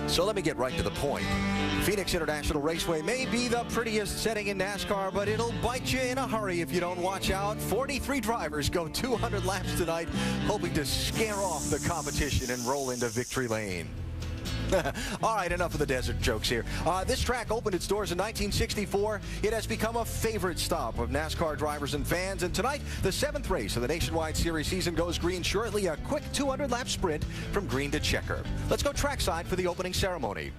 So let me get right to the point. Phoenix International Raceway may be the prettiest setting in NASCAR, but it'll bite you in a hurry if you don't watch out. 43 drivers go 200 laps tonight, hoping to scare off the competition and roll into victory lane. All right, enough of the desert jokes here. This track opened its doors in 1964. It has become a favorite stop of NASCAR drivers and fans. And tonight, the 7th race of the Nationwide Series season goes green shortly. A quick 200-lap sprint from green to checker. Let's go trackside for the opening ceremony.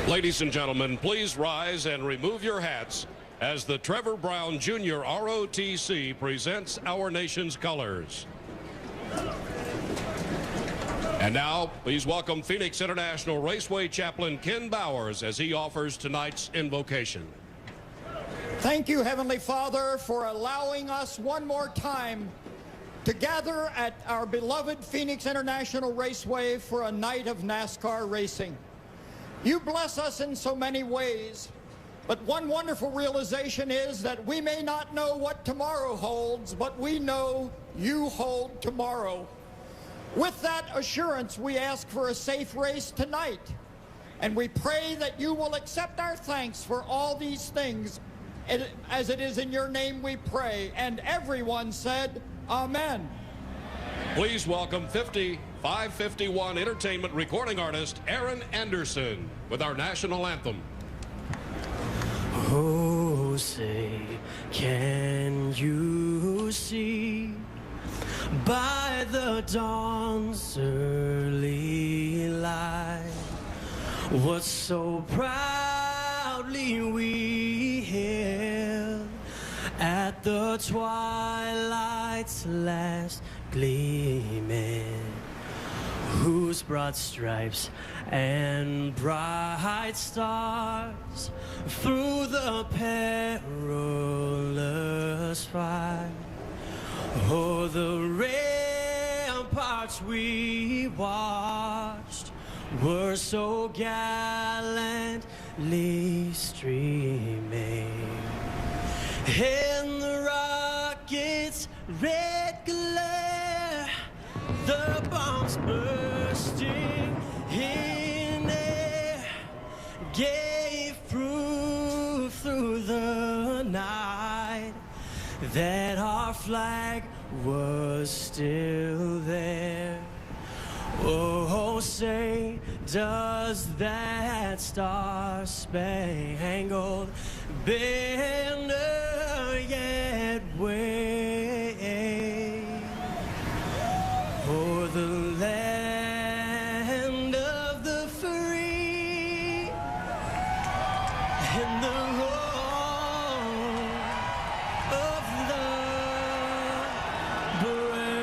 Ladies and gentlemen, please rise and remove your hats as the Trevor Brown Jr. ROTC presents our nation's colors. And now, please welcome Phoenix International Raceway Chaplain Ken Bowers as he offers tonight's invocation. Thank you, Heavenly Father, for allowing us one more time to gather at our beloved Phoenix International Raceway for a night of NASCAR racing. You bless us in so many ways, but one wonderful realization is that we may not know what tomorrow holds, but we know you hold tomorrow. With that assurance, we ask for a safe race tonight, and we pray that you will accept our thanks for all these things. As it is in your name we pray, and everyone said, Amen. Please welcome 551 entertainment recording artist Aaron Anderson with our national anthem. Oh, say, can you see by the dawn's early light what so proudly we hailed at the twilight's last gleaming, whose broad stripes and bright stars through the perilous fight, oh, the ramparts we watched were so gallantly streaming, and the rocket's red glare, the bombs bursting in air, gave proof through the night that our flag was still there. Oh, say, does that star-spangled banner yet wave o'er the land of the free and the home of the brave?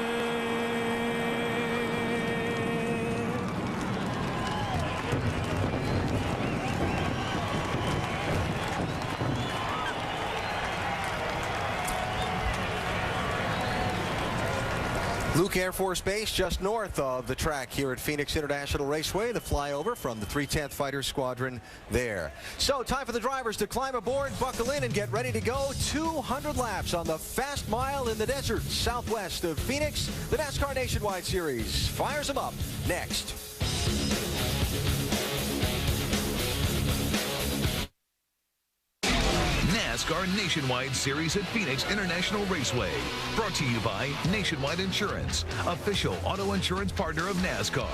Luke Air Force Base, just north of the track here at Phoenix International Raceway. The flyover from the 310th Fighter Squadron there. So time for the drivers to climb aboard, buckle in, and get ready to go. 200 laps on the fast mile in the desert southwest of Phoenix. The NASCAR Nationwide Series fires them up next. NASCAR Nationwide Series at Phoenix International Raceway. Brought to you by Nationwide Insurance, official auto insurance partner of NASCAR.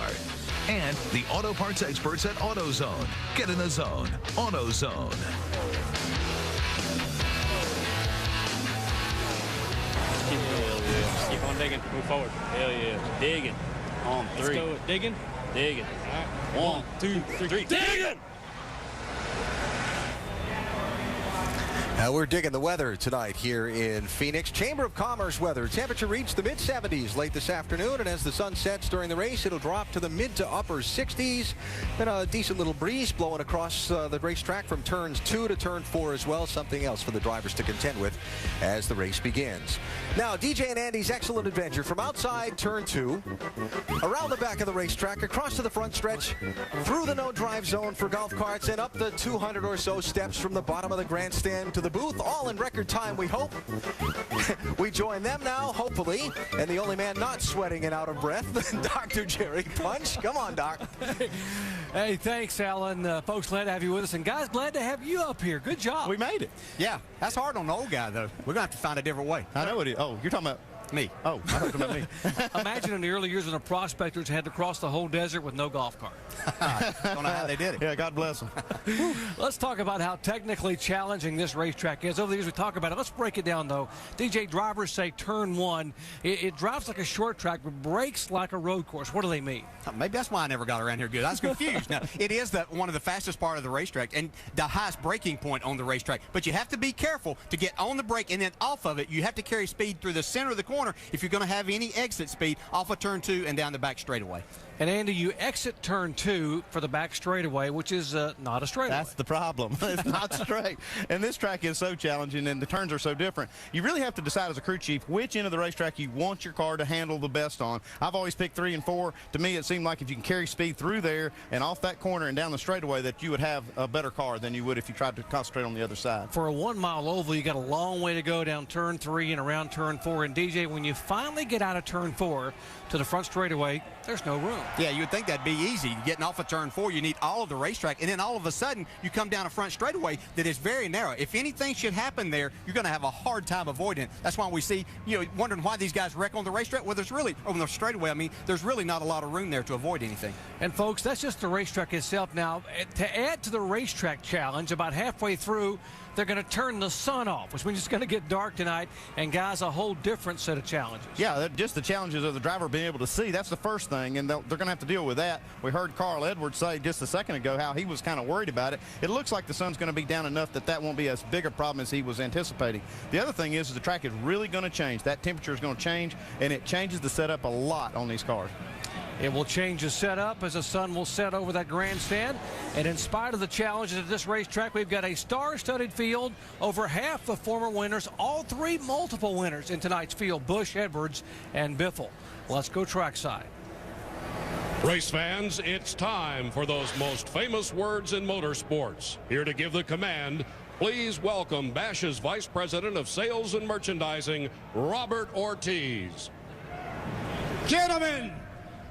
And the auto parts experts at AutoZone. Get in the zone. AutoZone. Hell yeah. Keep on digging. Move forward. Hell yeah. Digging. On three. Let's go with digging. Digging. All right. 1, 2, 3. Digging! We're digging the weather tonight here in Phoenix. Chamber of Commerce weather. Temperature reached the mid-70s late this afternoon, and as the sun sets during the race, it'll drop to the mid to upper 60s. Then a decent little breeze blowing across the racetrack from turns 2 to turn 4 as well. Something else for the drivers to contend with as the race begins. Now, DJ and Andy's excellent adventure from outside turn 2, around the back of the racetrack, across to the front stretch, through the no-drive zone for golf carts, and up the 200 or so steps from the bottom of the grandstand to the the booth, all in record time, we hope. We join them now, hopefully, and the only man not sweating and out of breath, Dr. Jerry Punch. Come on, Doc. Hey, thanks, Alan. Folks, glad to have you with us. And guys, glad to have you up here. Good job. We made it. Yeah, that's hard on the old guy, though. We're going to have to find a different way. I know it is. Oh, you're talking about me. Oh, I thought you were talking about me. Imagine in the early years when the prospectors had to cross the whole desert with no golf cart. Don't know how they did it. Yeah, God bless them. Let's talk about how technically challenging this racetrack is. Over the years we talk about it. Let's break it down, though. DJ, drivers say turn one. It drives like a short track, but brakes like a road course. What do they mean? Maybe that's why I never got around here good. I was confused. Now, it is one of the fastest part of the racetrack and the highest braking point on the racetrack. But you have to be careful to get on the brake and then off of it. You have to carry speed through the center of the corner if you're going to have any exit speed off of turn 2 and down the back straightaway. And Andy, you exit turn 2 for the back straightaway, which is not a straightaway. That's the problem. It's not straight. And this track is so challenging, and the turns are so different. You really have to decide as a crew chief which end of the racetrack you want your car to handle the best on. I've always picked 3 and 4. To me, it seemed like if you can carry speed through there and off that corner and down the straightaway, that you would have a better car than you would if you tried to concentrate on the other side. For a 1 mile oval, you got a long way to go down turn 3 and around turn 4. And DJ, when you finally get out of turn 4 to the front straightaway, there's no room. Yeah, you would think that'd be easy. Getting off of turn 4, you need all of the racetrack, and then all of a sudden, you come down a front straightaway that is very narrow. If anything should happen there, you're going to have a hard time avoiding it. That's why we see, wondering why these guys wreck on the racetrack. Well, there's really, on the straightaway, I mean, there's really not a lot of room there to avoid anything. And folks, that's just the racetrack itself. Now, to add to the racetrack challenge, about halfway through, they're going to turn the sun off, which means it's going to get dark tonight, and guys, a whole different set of challenges. Yeah, just the challenges of the driver being able to see. That's the first thing, and they're going to have to deal with that. We heard Carl Edwards say just a second ago how he was kind of worried about it. It looks like the sun's going to be down enough that won't be as big a problem as he was anticipating. The other thing is the track is really going to change. That temperature is going to change, and it changes the setup a lot on these cars. It will change the setup as the sun will set over that grandstand. And in spite of the challenges of this racetrack, we've got a star-studded field. Over half the former winners, all 3 multiple winners in tonight's field, Busch, Edwards, and Biffle. Let's go trackside. Race fans, it's time for those most famous words in motorsports. Here to give the command, please welcome Bashas Vice President of Sales and Merchandising, Robert Ortiz. Gentlemen,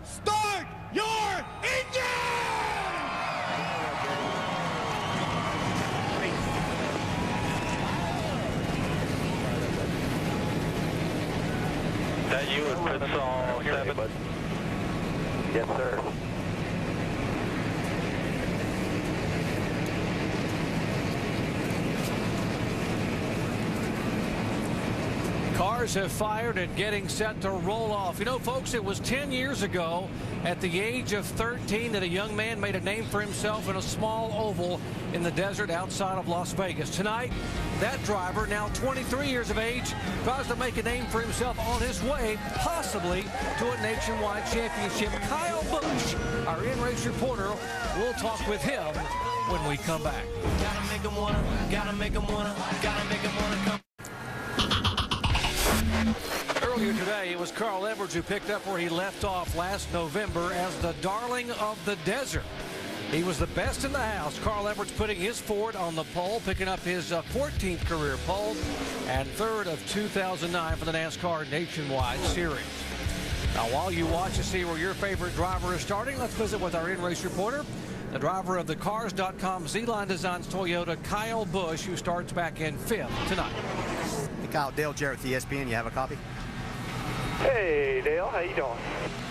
start your engine! That you would put all 7? Yes, sir. Cars have fired and getting set to roll off. You know, folks, it was 10 years ago at the age of 13 that a young man made a name for himself in a small oval in the desert outside of Las Vegas. Tonight, that driver, now 23 years of age, tries to make a name for himself on his way, possibly, to a nationwide championship. Kyle Busch, our in-race reporter, will talk with him when we come back. Gotta make 'em wanna, gotta make 'em wanna, gotta make 'em wanna come. Earlier today, it was Carl Edwards who picked up where he left off last November as the darling of the desert. He was the best in the house. Carl Edwards putting his Ford on the pole, picking up his 14th career pole and 3rd of 2009 for the NASCAR Nationwide Series. Now, while you watch to see where your favorite driver is starting, let's visit with our in-race reporter, the driver of the Cars.com Z-Line Designs Toyota, Kyle Busch, who starts back in 5th tonight. Hey, Kyle, Dale Jarrett with ESPN. You have a copy? Hey, Dale. How you doing?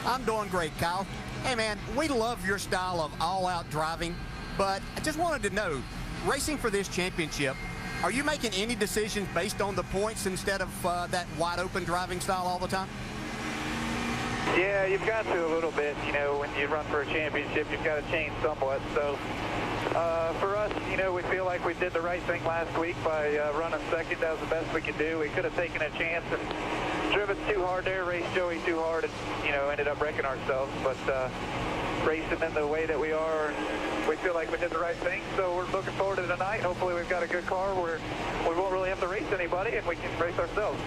I'm doing great, Kyle. Hey, man, we love your style of all-out driving, but I just wanted to know, racing for this championship, are you making any decisions based on the points instead of that wide-open driving style all the time? Yeah, you've got to a little bit. You know, when you run for a championship, you've got to change somewhat. So for us, you know, we feel like we did the right thing last week by running second. That was the best we could do. We could have taken a chance and driven too hard there, raced Joey too hard, and, you know, ended up wrecking ourselves. But racing in the way that we are, we feel like we did the right thing. So we're looking forward to tonight. Hopefully we've got a good car where we won't really have to race anybody and we can race ourselves.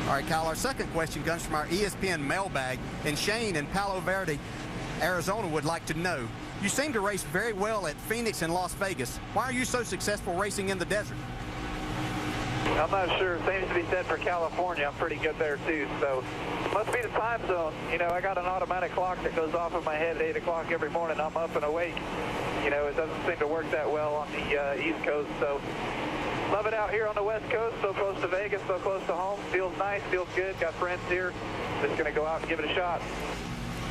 All right, Kyle, our second question comes from our ESPN mailbag, and Shane in Palo Verde, Arizona would like to know, you seem to race very well at Phoenix and Las Vegas. Why are you so successful racing in the desert? I'm not sure. Seems to be said for California. I'm pretty good there, too. So must be the time zone. You know, I got an automatic clock that goes off in my head at 8 o'clock every morning. I'm up and awake. You know, it doesn't seem to work that well on the East Coast. So love it out here on the West Coast. So close to Vegas, so close to home. Feels nice, feels good. Got friends here. Just going to go out and give it a shot.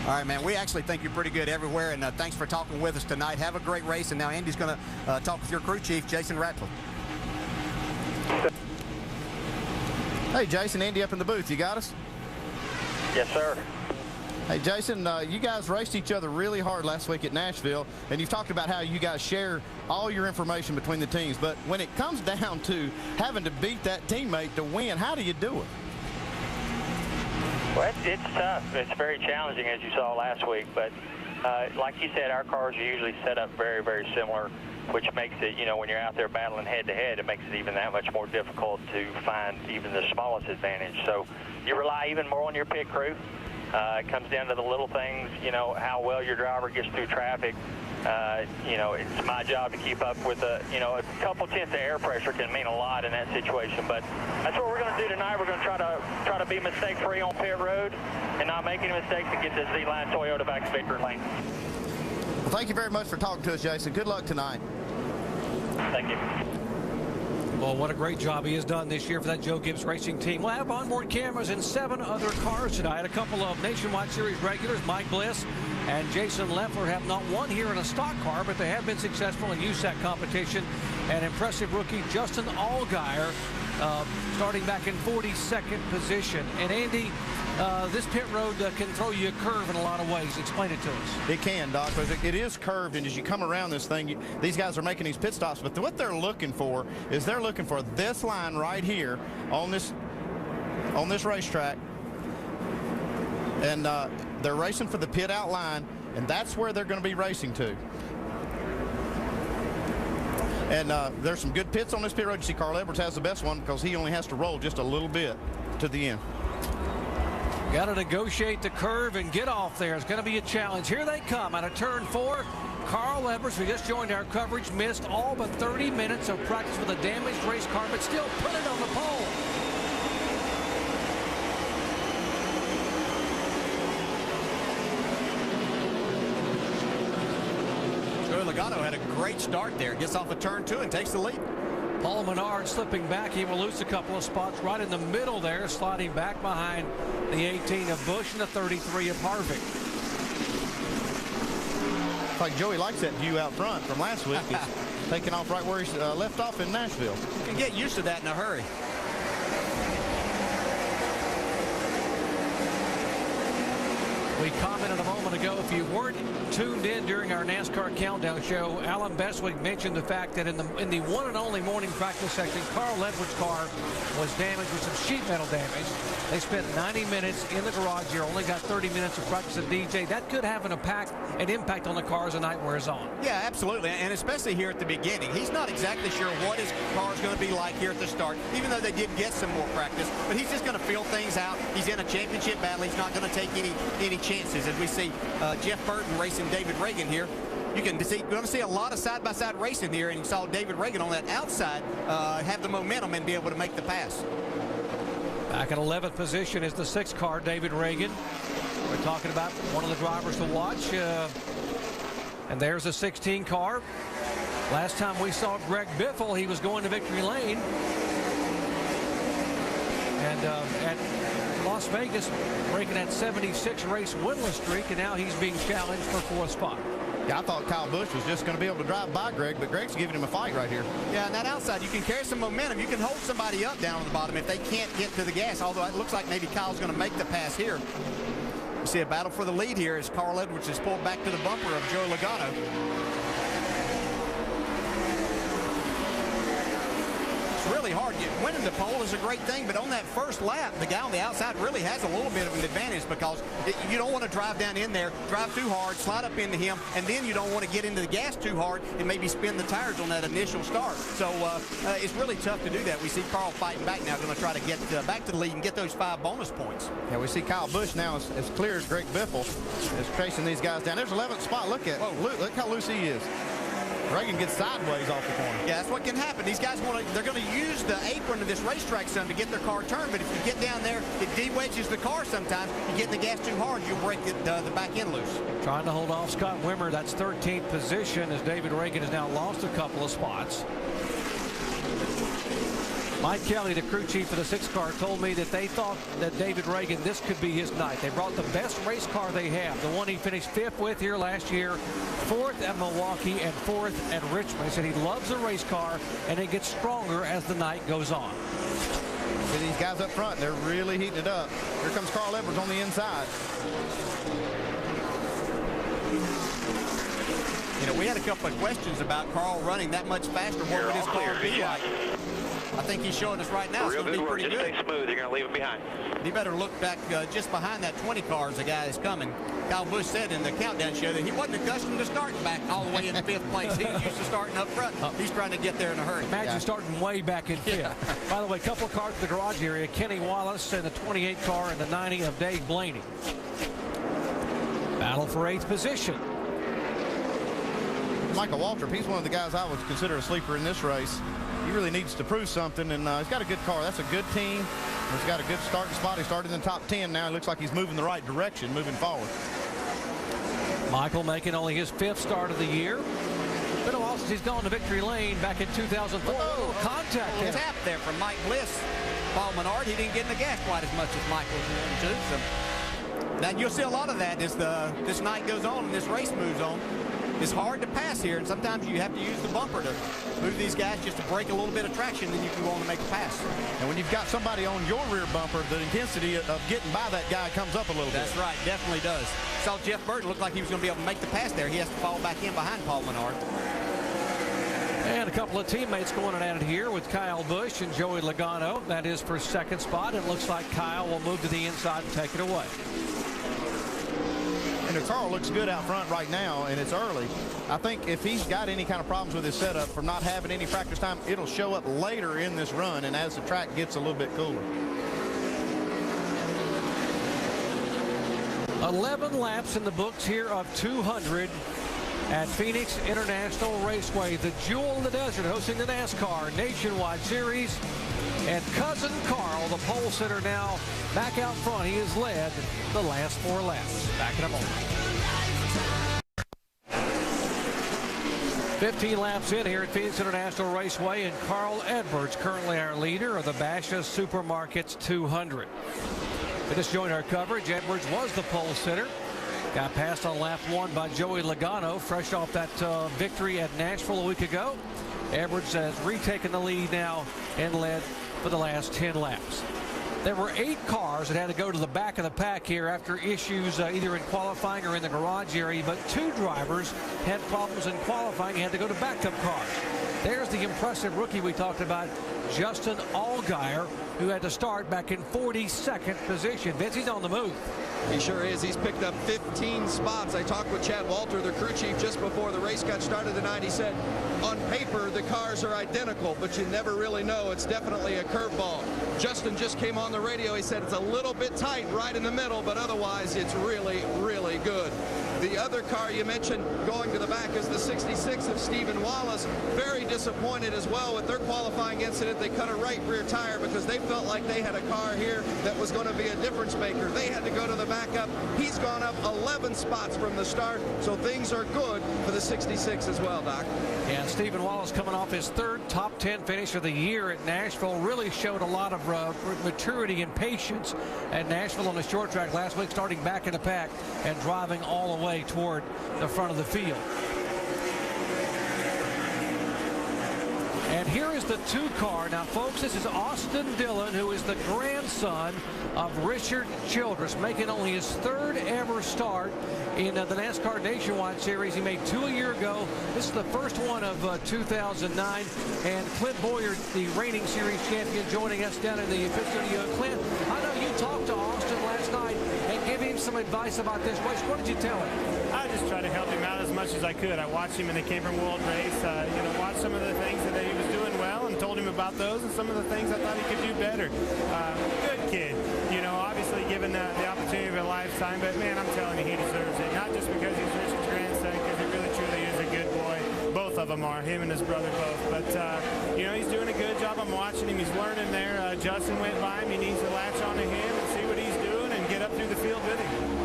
All right, man, we actually think you're pretty good everywhere, and thanks for talking with us tonight. Have a great race, and now Andy's going to talk with your crew chief, Jason Ratcliffe. Hey, Jason, Andy up in the booth. You got us? Yes, sir. Hey, Jason, you guys raced each other really hard last week at Nashville, and you've talked about how you guys share all your information between the teams. But when it comes down to having to beat that teammate to win, how do you do it? Well, it's tough. It's very challenging, as you saw last week. But like you said, our cars are usually set up very, very similar, which makes it, you know, when you're out there battling head-to-head, it makks it even that much more difficult to find even the smallest advantage. So you rely even more on your pit crew. It comes down to the little things, you know, how well your driver gets through traffic. You know, it's my job to keep up with you know, a couple tenths of air pressure can mean a lot in that situation. But that's what we're going to do tonight. We're going to try to be mistake-free on pit road and not make any mistakes and get this Z-Line Toyota back to victory lane. Well, thank you very much for talking to us, Jason. Good luck tonight. Thank you. Well, what a great job he has done this year for that Joe Gibbs Racing team. We'll have onboard cameras in 7 other cars tonight. A couple of Nationwide Series regulars, Mike Bliss and Jason Leffler, have not won here in a stock car, but they have been successful in USAC competition. And impressive rookie Justin Allgaier starting back in 42nd position. And Andy, this pit road can throw you a curve in a lot of ways. Explain it to us. It can, Doc, because it is curved, and as you come around this thing, these guys are making these pit stops, but what they're looking for is they're looking for this line right here on this racetrack, and they're racing for the pit out line, and that's where they're going to be racing to. And there's some good pits on this pit road. You see Carl Edwards has the best one because he only has to roll just a little bit to the end. Got to negotiate the curve and get off there. It's going to be a challenge. Here they come out of turn 4. Carl Edwards, who just joined our coverage, missed all but 30 minutes of practice with a damaged race car, but still put it on the pole. Joey Logano had a great start there. Gets off of turn 2 and takes the lead. Paul Menard slipping back. He will lose a couple of spots right in the middle there, sliding back behind the 18 of Busch and the 33 of Harvick. It's like Joey likes that view out front from last week. He's taking off right where he left off in Nashville. You can get used to that in a hurry. We commented a moment ago, if you weren't tuned in during our NASCAR Countdown show, Alan Bestwick mentioned the fact that in the one and only morning practice section, Carl Edwards' car was damaged with some sheet metal damage. They spent 90 minutes in the garage here, only got 30 minutes of practice at DJ. That could have an impact on the car as the night wears on. Yeah, absolutely, and especially here at the beginning. He's not exactly sure what his car is going to be like here at the start, even though they did get some more practice. But he's just going to feel things out. He's in a championship battle. He's not going to take any chances. As we see Jeff Burton racing David Reagan here, you're going to see a lot of side-by-side racing here, and you saw David Reagan on that outside have the momentum and be able to make the pass. Back in 11th position is the 6th car, David Reagan. We're talking about one of the drivers to watch. And there's a 16 car. Last time we saw Greg Biffle, he was going to victory lane. And at Las Vegas, breaking that 76 race winless streak, and now he's being challenged for 4th spot. Yeah, I thought Kyle Busch was just going to be able to drive by Greg, but Greg's giving him a fight right here. Yeah, and that outside, you can carry some momentum. You can hold somebody up down on the bottom if they can't get to the gas, although it looks like maybe Kyle's going to make the pass here. You see a battle for the lead here as Carl Edwards is pulled back to the bumper of Joe Logano. Really hard. Winning the pole is a great thing, but on that first lap, the guy on the outside really has a little bit of an advantage because you don't want to drive down in there, drive too hard, slide up into him, and then you don't want to get into the gas too hard and maybe spin the tires on that initial start. So it's really tough to do that. We see Carl fighting back now, going to try to get back to the lead and get those 5 bonus points. Yeah, we see Kyle Busch now as clear as Greg Biffle is chasing these guys down. There's 11th spot. Look how loose he is. Reagan gets sideways off the corner. Yeah, that's what can happen. These guys they're going to use the apron of this racetrack some to get their car turned, but if you get down there, it de-wedges the car sometimes. You get in the gas too hard, you'll break the back end loose. Trying to hold off Scott Wimmer. That's 13th position as David Reagan has now lost a couple of spots. Mike Kelly, the crew chief for the 6 car, told me that they thought that David Reagan, this could be his night. They brought the best race car they have, the one he finished 5th with here last year, 4th at Milwaukee, and 4th at Richmond. He said he loves the race car, and it gets stronger as the night goes on. See these guys up front, they're really heating it up. Here comes Carl Edwards on the inside. You know, we had a couple of questions about Carl running that much faster. What would his car be like? I think he's showing us right now it's going to be pretty good. Just stay smooth. You're going to leave him behind. You better look back just behind that 20 car as the guy is coming. Kyle Busch said in the countdown show that he wasn't accustomed to starting back all the way in 5th place. He was used to starting up front. He's trying to get there in a hurry. Imagine starting way back in 5th. By the way, a couple of cars in the garage area. Kenny Wallace and the 28 car and the 90 of Dave Blaney. Battle for 8th position. Michael Waltrip, he's one of the guys I would consider a sleeper in this race. He really needs to prove something, and he's got a good car. That's a good team. He's got a good starting spot. He started in the top 10 now. It looks like he's moving the right direction, moving forward. Michael making only his 5th start of the year. Been a while since he's gone to victory lane back in 2004. Contact there. Tap there from Mike Bliss. Paul Menard, he didn't get in the gas quite as much as Michael was doing, too. So now you'll see a lot of that as this night goes on and this race moves on. It's hard to pass here, and sometimes you have to use the bumper to move these guys just to break a little bit of traction, then you can go on to make a pass. And when you've got somebody on your rear bumper, the intensity of getting by that guy comes up a little bit. That's right, definitely does. Saw Jeff Burton look like he was going to be able to make the pass there. He has to fall back in behind Paul Menard. And a couple of teammates going at it here with Kyle Busch and Joey Logano. That is for 2nd spot. It looks like Kyle will move to the inside and take it away. And the car looks good out front right now, and it's early. I think if he's got any kind of problems with his setup from not having any practice time, it'll show up later in this run and as the track gets a little bit cooler. 11 laps in the books here of 200 at Phoenix International Raceway. The Jewel in the Desert hosting the NASCAR Nationwide Series. And Cousin Carl, the pole sitter, now back out front. He has led the last 4 laps. Back in a moment. 15 laps in here at Phoenix International Raceway, and Carl Edwards, currently our leader of the Bashas Supermarkets 200. We just joined our coverage. Edwards was the pole sitter. Got passed on lap 1 by Joey Logano, fresh off that victory at Nashville a week ago. Edwards has retaken the lead now and led for the last 10 laps. There were 8 cars that had to go to the back of the pack here after issues either in qualifying or in the garage area, but 2 drivers had problems in qualifying and had to go to backup cars. There's the impressive rookie we talked about, Justin Allgaier, who had to start back in 42nd position. Vince, he's on the move. He sure is. He's picked up 15 spots. I talked with Chad Walter, the crew chief, just before the race got started tonight. He said, on paper, the cars are identical, but you never really know. It's definitely a curveball. Justin just came on the radio. He said it's a little bit tight right in the middle, but otherwise it's really, really good. The other car you mentioned going to the back is the 66 of Stephen Wallace. Very disappointed as well with their qualifying incident. They cut a right rear tire because they felt like they had a car here that was going to be a difference maker. They had to go to the backup. He's gone up 11 spots from the start, so things are good for the 66 as well, Doc. Yeah, Stephen Wallace coming off his 3rd top 10 finish of the year at Nashville really showed a lot of maturity and patience at Nashville on the short track last week, starting back in the pack and driving all the way toward the front of the field. And here is the 2 car. Now, folks, this is Austin Dillon, who is the grandson of Richard Childress, making only his 3rd ever start in the NASCAR Nationwide Series. He made 2 a year ago. This is the first one of 2009. And Clint Boyer, the reigning series champion, joining us down in the pit studio. Clint, I know you talked to Austin last night and gave him some advice about this race. What did you tell him? I just tried to help him out as much as I could. I watched him in the Cape World race, watched some of the things that he was doing well and told him about those and some of the things I thought he could do better. Good kid. Obviously give given the opportunity of a lifetime. But, man, I'm telling you, he deserves it. Not just because he's Richard's grandson, because he really, truly is a good boy. Both of them are, him and his brother both. But, you know, he's doing a good job. I'm watching him. He's learning there. Justin went by him. He needs to latch on to him and see what he's doing and get up through the field with him.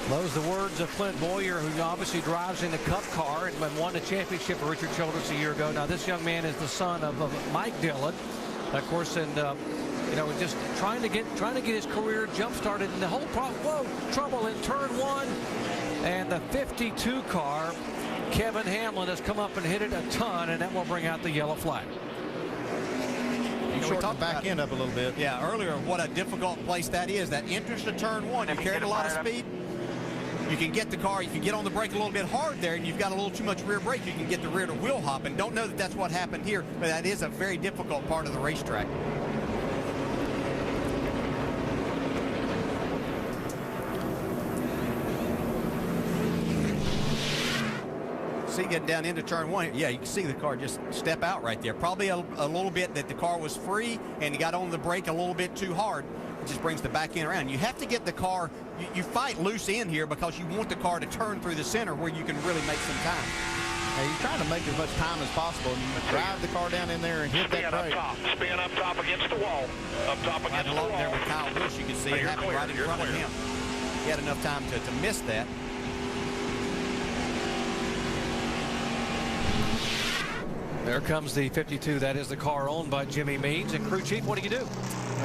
Those the words of Clint Boyer, who obviously drives in the Cup car and won the championship for Richard Childress a year ago. Now, this young man is the son of Mike Dillon, of course, and you know, just trying to get his career jump started. And the whole trouble in turn one, and the 52 car, Kevin Hamlin has come up and hit it a ton, and that will bring out the yellow flag. We talked back end up a little bit. Yeah, earlier, what a difficult place that is. That entrance to turn one, you carried a lot of speed. You can get the car, you can get on the brake a little bit hard there, and you've got a little too much rear brake. You can get the rear to wheel hop, and don't know that that's what happened here, but that is a very difficult part of the racetrack. See, getting down into turn one, yeah, you can see the car just step out right there. Probably a little bit that the car was free, and he got on the brake a little bit too hard. It just brings the back end around. You have to get the car, you fight loose in here because you want the car to turn through the center where you can really make some time. Yeah, you're trying to make as much time as possible, and you drive the car down in there and hit that brake. Spin up top against the wall. Up top against the wall. There with Kyle Busch, you can see it happening right in front of him. He had enough time to miss that. There comes the 52. That is the car owned by Jimmy Means. And crew chief, what do you do?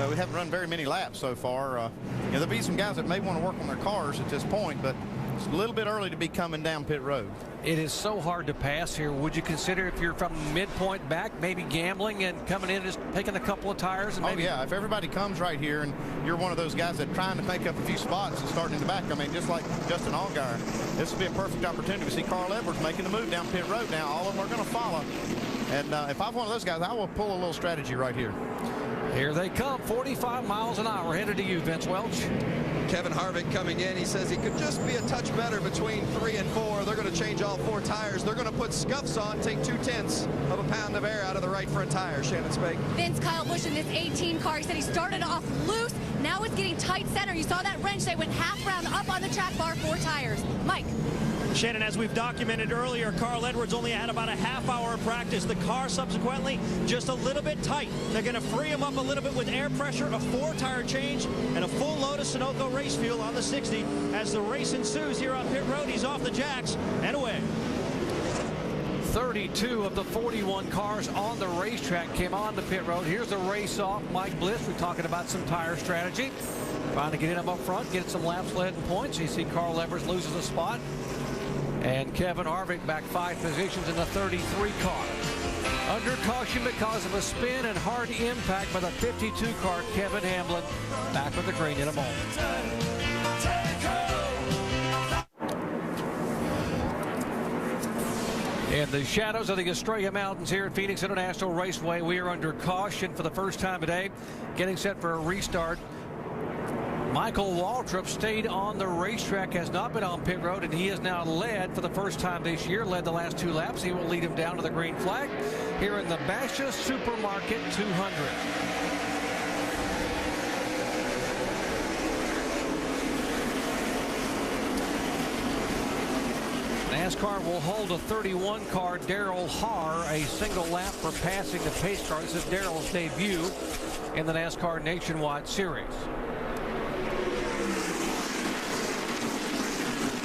We haven't run very many laps so far. You know, there'll be some guys that may want to work on their cars at this point, but it's a little bit early to be coming down pit road. It is so hard to pass here. Would you consider, if you're from midpoint back, maybe gambling and coming in and just taking a couple of tires? And maybe... Oh, yeah. If everybody comes right here and you're one of those guys that trying to make up a few spots and starting in the back, I mean, just like Justin Allgaier, this would be a perfect opportunity to see Carl Edwards making the move down pit road. Now, all of them are going to follow. And if I'm one of those guys, I will pull a little strategy right here. Here they come, 45 miles an hour, headed to you, Vince Welch. Kevin Harvick coming in. He says he could just be a touch better between 3 and 4. They're going to change all 4 tires. They're going to put scuffs on, take 0.2 of a pound of air out of the right front tire. Shannon Spake. Vince, Kyle Busch in this 18 car, he said he started off loose. Now it's getting tight center. You saw that wrench. They went half round up on the track bar, 4 tires. Mike. Shannon, as we've documented earlier, Carl Edwards only had about a half-hour of practice. The car subsequently just a little bit tight. They're going to free him up a little bit with air pressure, a 4-tire change, and a full load of Sunoco race fuel on the 60. As the race ensues here on pit road, he's off the jacks and away. 32 of the 41 cars on the racetrack came on the pit road. Here's the race off. Mike Bliss, we're talking about some tire strategy. Trying to get him up front, get some laps led and points. You see Carl Edwards loses a spot. And Kevin Harvick back 5 positions in the 33 car. Under caution because of a spin and hard impact by the 52 car, Kevin Hamlin back with the green in a moment. In the shadows of the Estrella Mountains here at Phoenix International Raceway, we are under caution for the first time today, getting set for a restart. Michael Waltrip stayed on the racetrack, has not been on pit road, and he has now led for the first time this year, led the last 2 laps. He will lead him down to the green flag here in the Bashas Supermarket 200. NASCAR will hold a 31 car, Darrell Haar, a single lap for passing the pace car. This is Darrell's debut in the NASCAR Nationwide Series.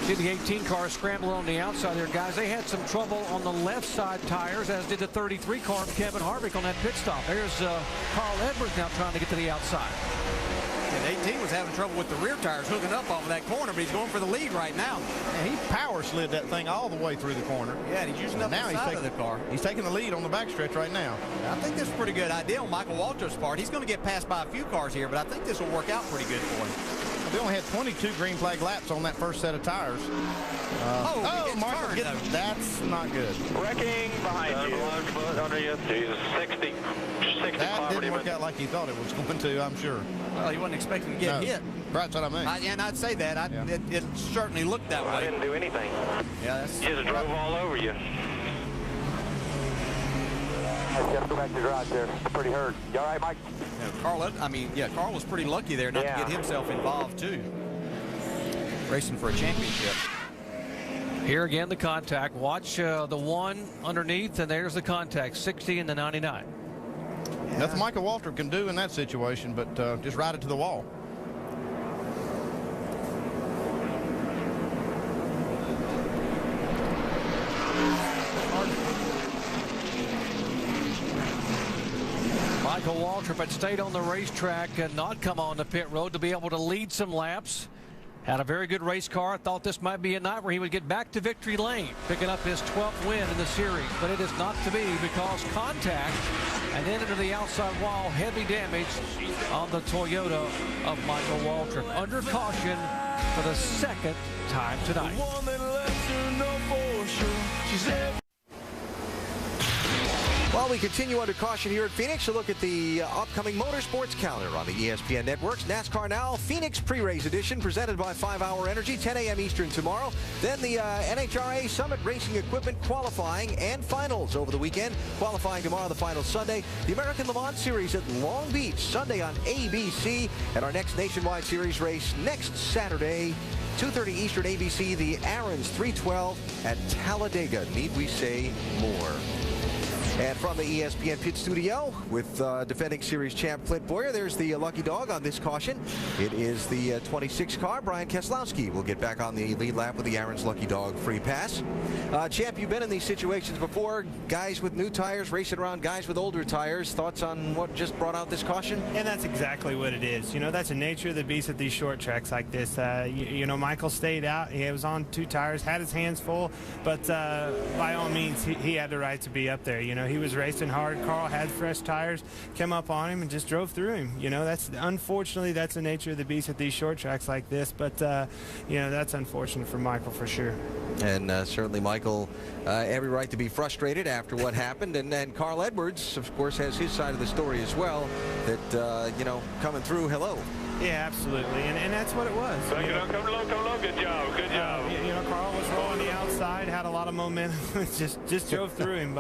See the 18 car scrambling on the outside there, guys. They had some trouble on the left side tires, as did the 33 car of Kevin Harvick on that pit stop. There's Carl Edwards now trying to get to the outside. And 18 was having trouble with the rear tires hooking up off of that corner, but he's going for the lead right now. And he power slid that thing all the way through the corner. Yeah, and he's using up now the side of the car. He's taking the lead on the backstretch right now. I think this is a pretty good idea on Michael Waltrip's part. He's going to get passed by a few cars here, but I think this will work out pretty good for him. We only had 22 green flag laps on that first set of tires. Mark, that's not good. Wrecking behind you. Under you. Jesus, 60 that didn't work out like he thought it was going to, I'm sure. Well, he wasn't expecting to get hit. That's what I mean. And I'd say that. It certainly looked that way. I didn't do anything. Yeah, he just drove all over you. Let's go back to the garage there. Pretty hurt. You all right, Mike? Carl was pretty lucky there not to get himself involved too. Racing for a championship. Here again, the contact. Watch the one underneath, and there's the contact, 60 and the 99. Yeah. Nothing Michael Waltrip can do in that situation, but just ride it to the wall. Michael Waltrip had stayed on the racetrack and not come on the pit road to be able to lead some laps. Had a very good race car. Thought this might be a night where he would get back to victory lane, picking up his 12th win in the series. But it is not to be because contact and then into the outside wall, heavy damage on the Toyota of Michael Waltrip. Under caution for the second time tonight. While we continue under caution here at Phoenix, a look at the upcoming motorsports calendar on the ESPN networks. NASCAR Now, Phoenix Pre-Race Edition, presented by 5 Hour Energy, 10 a.m. Eastern tomorrow. Then the NHRA Summit Racing Equipment qualifying and finals over the weekend. Qualifying tomorrow, the final Sunday. The American Le Mans Series at Long Beach, Sunday on ABC. And our next nationwide series race next Saturday, 2:30 Eastern ABC, the Aaron's 312 at Talladega. Need we say more? And from the ESPN pit studio with defending series champ Clint Boyer, there's the lucky dog on this caution. It is the 26 car. Brian Keselowski will get back on the lead lap with the Aaron's lucky dog free pass. Champ, you've been in these situations before. Guys with new tires racing around guys with older tires. Thoughts on what just brought out this caution? And that's exactly what it is. You know, that's the nature of the beast at these short tracks like this. You know, Michael stayed out. He was on 2 tires, had his hands full, but by all means, he had the right to be up there. You know, he was racing hard. Carl had fresh tires, came up on him and just drove through him. You know, unfortunately that's the nature of the beast at these short tracks like this, but you know, that's unfortunate for Michael for sure. And certainly Michael every right to be frustrated after what happened, and then Carl Edwards of course has his side of the story as well, that you know, coming through. Hello. Yeah, absolutely, and that's what it was. Come low, good job, good job. You know, Carl was rolling the outside, had a lot of momentum, just drove through him.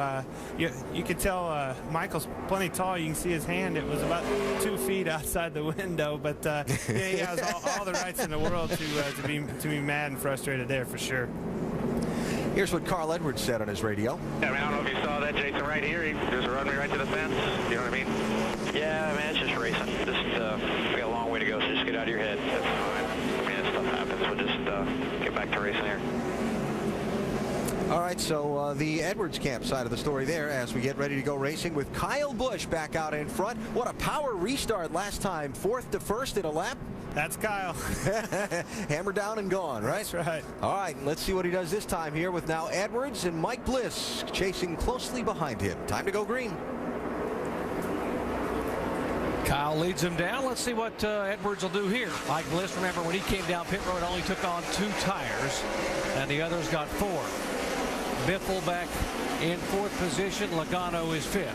You could tell Michael's plenty tall. You can see his hand. It was about 2 feet outside the window, but yeah, he has all the rights in the world to be mad and frustrated there for sure. Here's what Carl Edwards said on his radio. Yeah, I mean, I don't know if you saan that, Jason, right here. He just run me right to the fence. You know what I mean? Yeah, I mean, it's just racing. Just, we got a long way to go, so just get out of your head. That's fine. I mean, that stuff happens. We'll just get back to racing here. All right, so the Edwards camp side of the story there as we get ready to go racing with Kyle Busch back out in front. What a power restart last time. 4th to 1st in a lap. That's Kyle. Hammer down and gone, right? That's right. All right, let's see what he does this time here with now Edwards and Mike Bliss chasing closely behind him. Time to go green. Kyle leads him down. Let's see what Edwards will do here. Mike Bliss, remember, when he came down pit road, only took on 2 tires, and the others got 4. Biffle back in 4th position. Logano is 5th.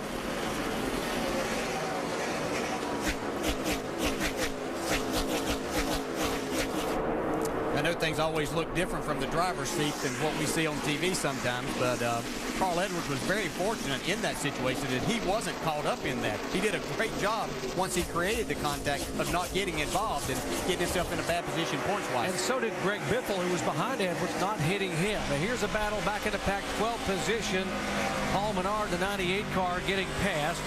I know things always look different from the driver's seat than what we see on TV sometimes, but Carl Edwards was very fortunate in that situation that he wasn't caught up in that. He did a great job once he created the contact of not getting involved and getting himself in a bad position points-wise. And so did Greg Biffle, who was behind Edwards, not hitting him. Now here's a battle back in the pack 12 position. Paul Menard, the 98 car, getting past.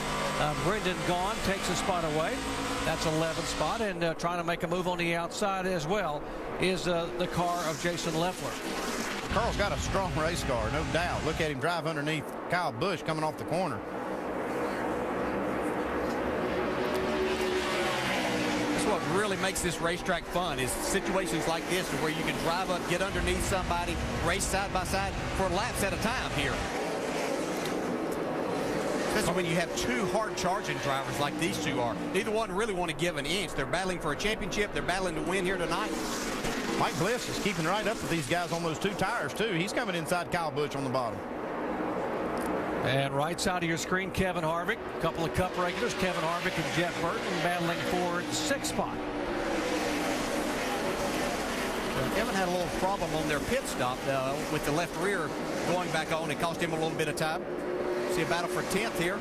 Brendan Gaughan takes a spot away. That's 11th spot, and trying to make a move on the outside as well is the car of Jason Leffler. Carl's got a strong race car, no doubt. Look at him drive underneath Kyle Busch coming off the corner. That's what really makes this racetrack fun, is situations like this where you can drive up, get underneath somebody, race side by side for laps at a time here. Especially when you have 2 hard-charging drivers like these 2 are. Neither one really want to give an inch. They're battling for a championship. They're battling to win here tonight. Mike Bliss is keeping right up with these guys on those 2 tires, too. He's coming inside Kyle Busch on the bottom. And right side of your screen, Kevin Harvick. A couple of Cup regulars, Kevin Harvick and Jeff Burton, battling for 6th spot. Kevin had a little problem on their pit stop with the left rear going back on. It cost him a little bit of time. See a battle for 10th here.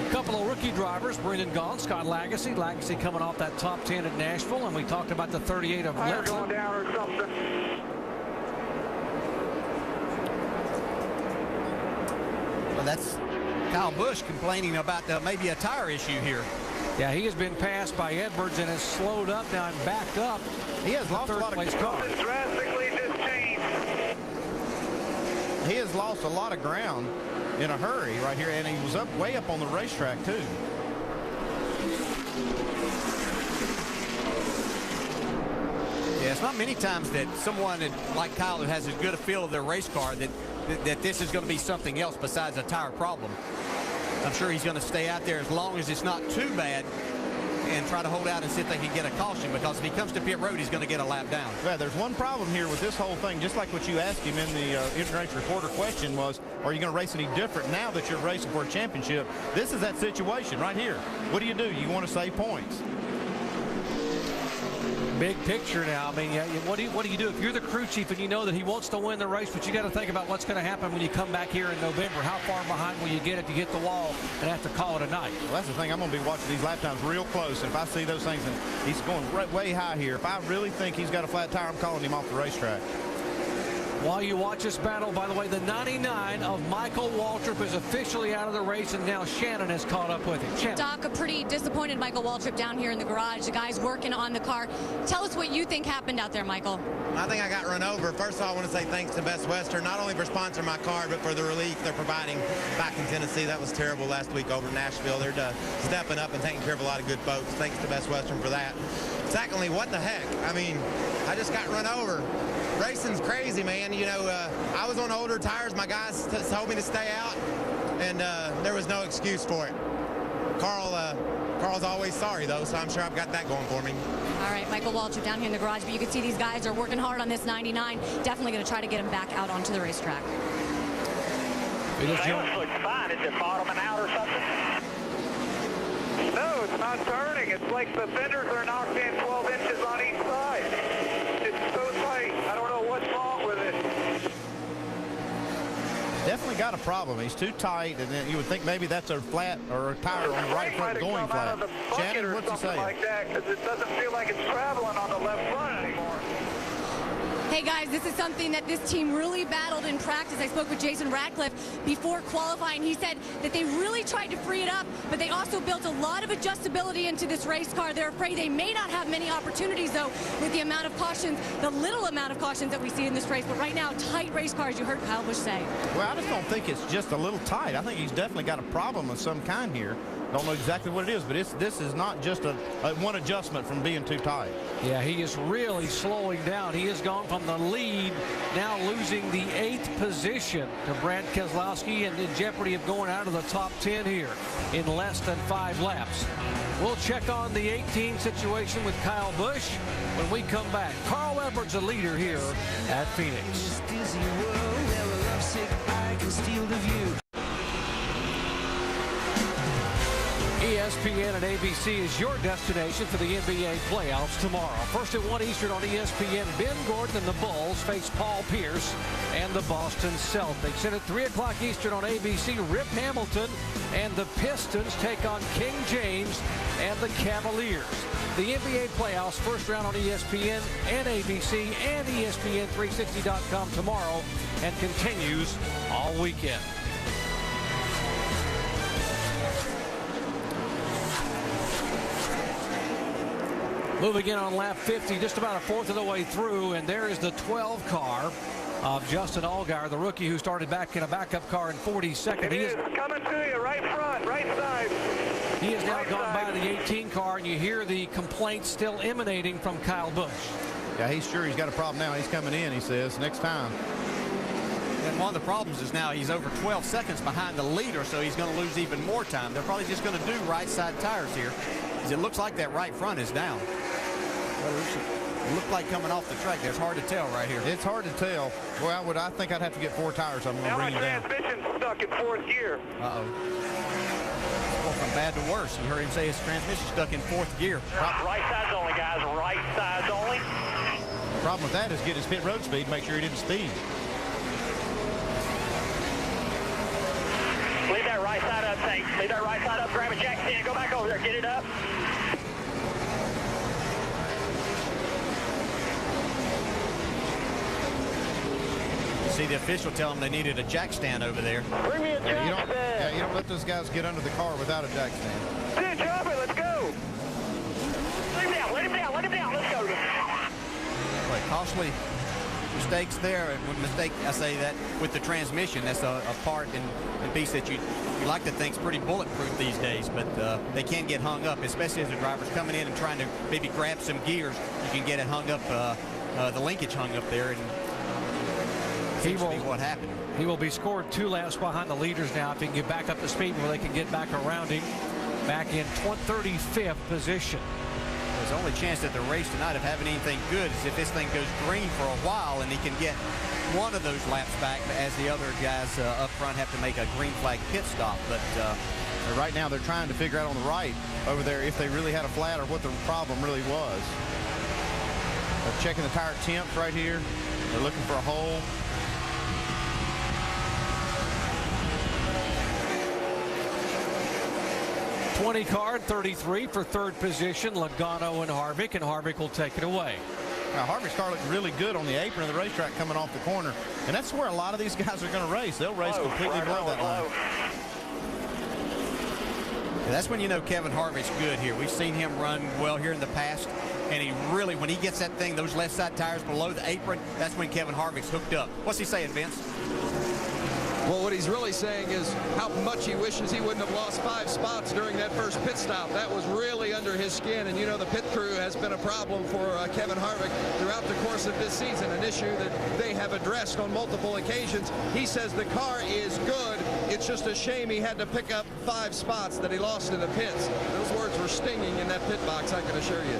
A couple of rookie drivers, Brendan Gaughan, Scott Lagasse. Lagasse coming off that top 10 at Nashville, and we talked about the 38 of Tire Letson. going down or something. Well, that's Kyle Busch complaining about maybe a tire issue here. Yeah, he has been passed by Edwards and has slowed up now and backed up. He has lost a lot of Something drastically just changed. He has lost a lot of ground in a hurry right here, and he was way up on the racetrack too. Yeah, it's not many times that someone like Kyle who has as good a feel of their race car that this is going to be something else besides a tire problem. I'm sure he's going to stay out there as long as it's not too bad and try to hold out and see if they can get a caution, because if he comes to pit road, he's going to get a lap down. Yeah, there's one problem here with this whole thing, just like what you asked him in the in-race reporter question was, are you going to race any different now that you're racing for a championship? This is that situation right here. What do? You want to save points. Big picture now. I mean, yeah, what do you do if you're the crew chief and you know that he wants to win the race, but you got to think about what's going to happen when you come back here in November. How far behind will you get if you hit the wall and have to call it a night? Well, that's the thing. I'm going to be watching these lap times real close. And if I see those things and he's going way high here, if I really think he's got a flat tire, I'm calling him off the racetrack. While you watch this battle, by the way, the 99 of Michael Waltrip is officially out of the race, and now Shannon has caught up with him. Shannon. Doc, a pretty disappointed Michael Waltrip down here in the garage. The guy's working on the car. Tell us what you think happened out there, Michael. I think I got run over. First of all, I want to say thanks to Best Western, not only for sponsoring my car, but for the relief they're providing back in Tennessee. That was terrible last week over in Nashville. They're stepping up and taking care of a lot of good folks. Thanks to Best Western for that. Secondly, what the heck? I mean, I just got run over. Racing's crazy, man. You know, I was on older tires. My guys told me to stay out, and there was no excuse for it. Carl's always sorry, though, so I'm sure I've got that going for me. All right, Michael Waltrip down here in the garage, but you can see these guys are working hard on this 99. Definitely going to try to get him back out onto the racetrack. Valence looks fine. Is it bottoming out or something? No, it's not turning. It's like the fenders are knocked in 12 inches on each side. It's so tight. I don't know what's wrong with it. Definitely got a problem. He's too tight, and then you would think maybe that's a flat or a tire on the right front going flat. Shannon, what's he saying? Like that, because it doesn't feel like it's traveling on the left front anymore. Hey guys, this is something that this team really battled in practice. I spoke with Jason Ratcliffe before qualifying. He said that they really tried to free it up, but they also built a lot of adjustability into this race car. They're afraid they may not have many opportunities, though, with the amount of cautions, the little amount of cautions that we see in this race. But right now, tight race cars, you heard Kyle Busch say. Well, I just don't think it's just a little tight. I think he's definitely got a problem of some kind here. Don't know exactly what it is, but this is not just a one adjustment from being too tight. Yeah, he is really slowing down. He has gone from the lead, now losing the 8th position to Brad Keselowski, and in jeopardy of going out of the top 10 here in less than 5 laps. We'll check on the 18 situation with Kyle Busch when we come back. Carl Edwards, a leader here at Phoenix. ESPN and ABC is your destination for the NBA playoffs tomorrow. First at 1 Eastern on ESPN, Ben Gordon and the Bulls face Paul Pierce and the Boston Celtics. And at 3 o'clock Eastern on ABC, Rip Hamilton and the Pistons take on King James and the Cavaliers. The NBA playoffs, first round on ESPN and ABC and ESPN360.com tomorrow, and continues all weekend. Moving in on lap 50, just about a fourth of the way through, and there is the 12 car of Justin Allgaier, the rookie who started back in a backup car in 42nd. He is coming to you, right front, right side. He has now gone by the 18 car, and you hear the complaints still emanating from Kyle Busch. Yeah, he's sure he's got a problem now. He's coming in, he says, next time. And one of the problems is now he's over 12 seconds behind the leader, so he's going to lose even more time. They're probably just going to do right side tires here, because it looks like that right front is down. It looked like coming off the track. It's hard to tell right here. It's hard to tell. Well, I think I'd have to get 4 tires. I'm going to bring it down. My transmission's stuck in 4th gear. Uh-oh. Well, from bad to worse. You heard him say his transmission's stuck in 4th gear. Right sides only, guys. Right sides only. The problem with that is get his pit road speed, make sure he didn't speed. Leave that right right side up, Tate. Leave that right side up, grab a jack stand, go back over there, get it up. See the official tell them they needed a jack stand over there. Bring me a jack stand. You don't let those guys get under the car without a jack stand. Dude, drop it, let's go. Let him down, let him down, let him down, let's go. Boy, costly mistakes there. And when mistake, I say that with the transmission, that's a part and piece that you like to think is pretty bulletproof these days, but they can get hung up, especially as the driver's coming in and trying to maybe grab some gears. You can get it hung up, the linkage hung up there, and seems to be what happened. He will be scored 2 laps behind the leaders now if he can get back up to speed where they can get back around him. Back in 35th position. His only chance at the race tonight of having anything good is if this thing goes green for a while and he can get one of those laps back as the other guys up front have to make a green flag pit stop. But right now they're trying to figure out on the right over there if they really had a flat or what the problem really was. They're checking the tire temps right here. They're looking for a hole. .20 car, 33 for third position, Logano and Harvick will take it away. Now, Harvick's car looked really good on the apron of the racetrack coming off the corner, and that's where a lot of these guys are going to race. They'll race completely below that line. Yeah, that's when you know Kevin Harvick's good here. We've seen him run well here in the past, and he really, when he gets that thing, those left side tires below the apron, that's when Kevin Harvick's hooked up. What's he saying, Vince? Well, what he's really saying is how much he wishes he wouldn't have lost 5 spots during that first pit stop. That was really under his skin, and you know the pit crew has been a problem for Kevin Harvick throughout the course of this season, an issue that they have addressed on multiple occasions. He says the car is good. It's just a shame he had to pick up 5 spots that he lost in the pits. Those words were stinging in that pit box, I can assure you.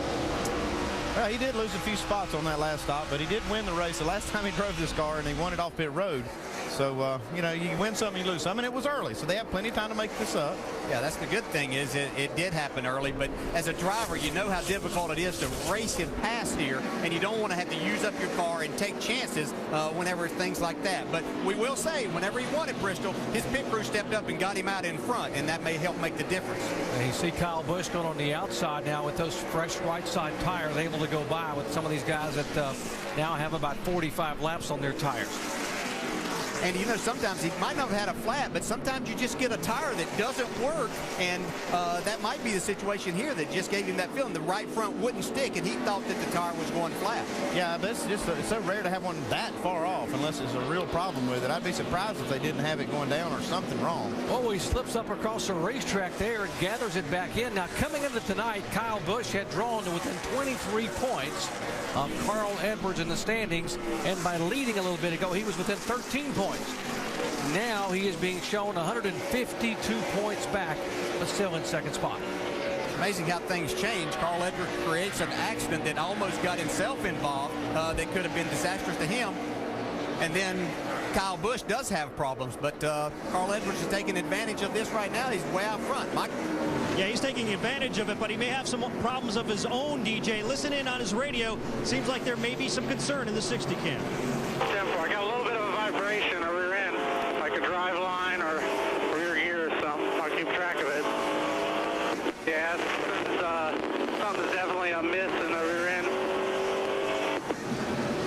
Well, he did lose a few spots on that last stop, but he did win the race the last time he drove this car, and he won it off pit road. So, you know, you win some, you lose some, and it was early, so they have plenty of time to make this up. Yeah, that's the good thing is it did happen early, but as a driver, you know how difficult it is to race and pass here, and you don't want to have to use up your car and take chances whenever things like that. But we will say, whenever he won at Bristol, his pit crew stepped up and got him out in front, and that may help make the difference. And you see Kyle Busch going on the outside now with those fresh right side tires, able to go by with some of these guys that now have about 45 laps on their tires. And, you know, sometimes he might not have had a flat, but sometimes you just get a tire that doesn't work, and that might be the situation here that just gave him that feeling. The right front wouldn't stick, and he thought that the tire was going flat. Yeah, but it's so rare to have one that far off unless there's a real problem with it. I'd be surprised if they didn't have it going down or something wrong. Oh, he slips up across the racetrack there and gathers it back in. Now, coming into tonight, Kyle Busch had drawn to within 23 points of Carl Edwards in the standings, and by leading a little bit ago, he was within 13 points. Now he is being shown 152 points back, but still in second spot. Amazing how things change. Carl Edwards creates an accident that almost got himself involved that could have been disastrous to him. And then Kyle Busch does have problems, but Carl Edwards is taking advantage of this right now. He's way out front. Mike? Yeah, he's taking advantage of it, but he may have some problems of his own, DJ. Listen in on his radio. Seems like there may be some concern in the 60 cam. I got a little bit of a vibration or rear end, like a drive line or rear gear or something. I'll keep track of it. Yeah, something's definitely amiss in the rear end.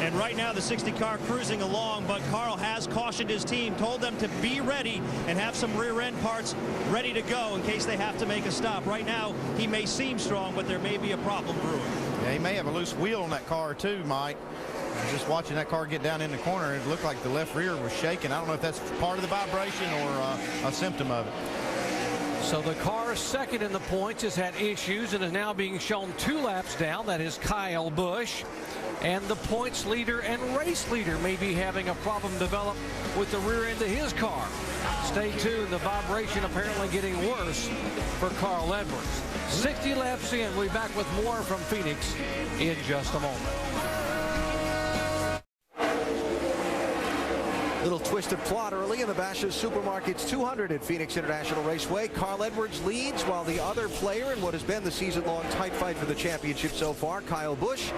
And right now the 60 car cruising along, but Carl has cautioned his team, told them to be ready and have some rear end parts ready to go in case they have to make a stop. Right now he may seem strong, but there may be a problem brewing. Yeah, he may have a loose wheel on that car too, Mike. Just watching that car get down in the corner, it looked like the left rear was shaking. I don't know if that's part of the vibration or a symptom of it. So the car second in the points has had issues and is now being shown 2 laps down. That is Kyle Busch. And the points leader and race leader may be having a problem develop with the rear end of his car. Stay tuned. The vibration apparently getting worse for Carl Edwards. 60 laps in. We'll be back with more from Phoenix in just a moment. Little twisted plot early in the Bashas Supermarkets 200 at Phoenix International Raceway. Carl Edwards leads while the other player in what has been the season-long tight fight for the championship so far, Kyle Busch,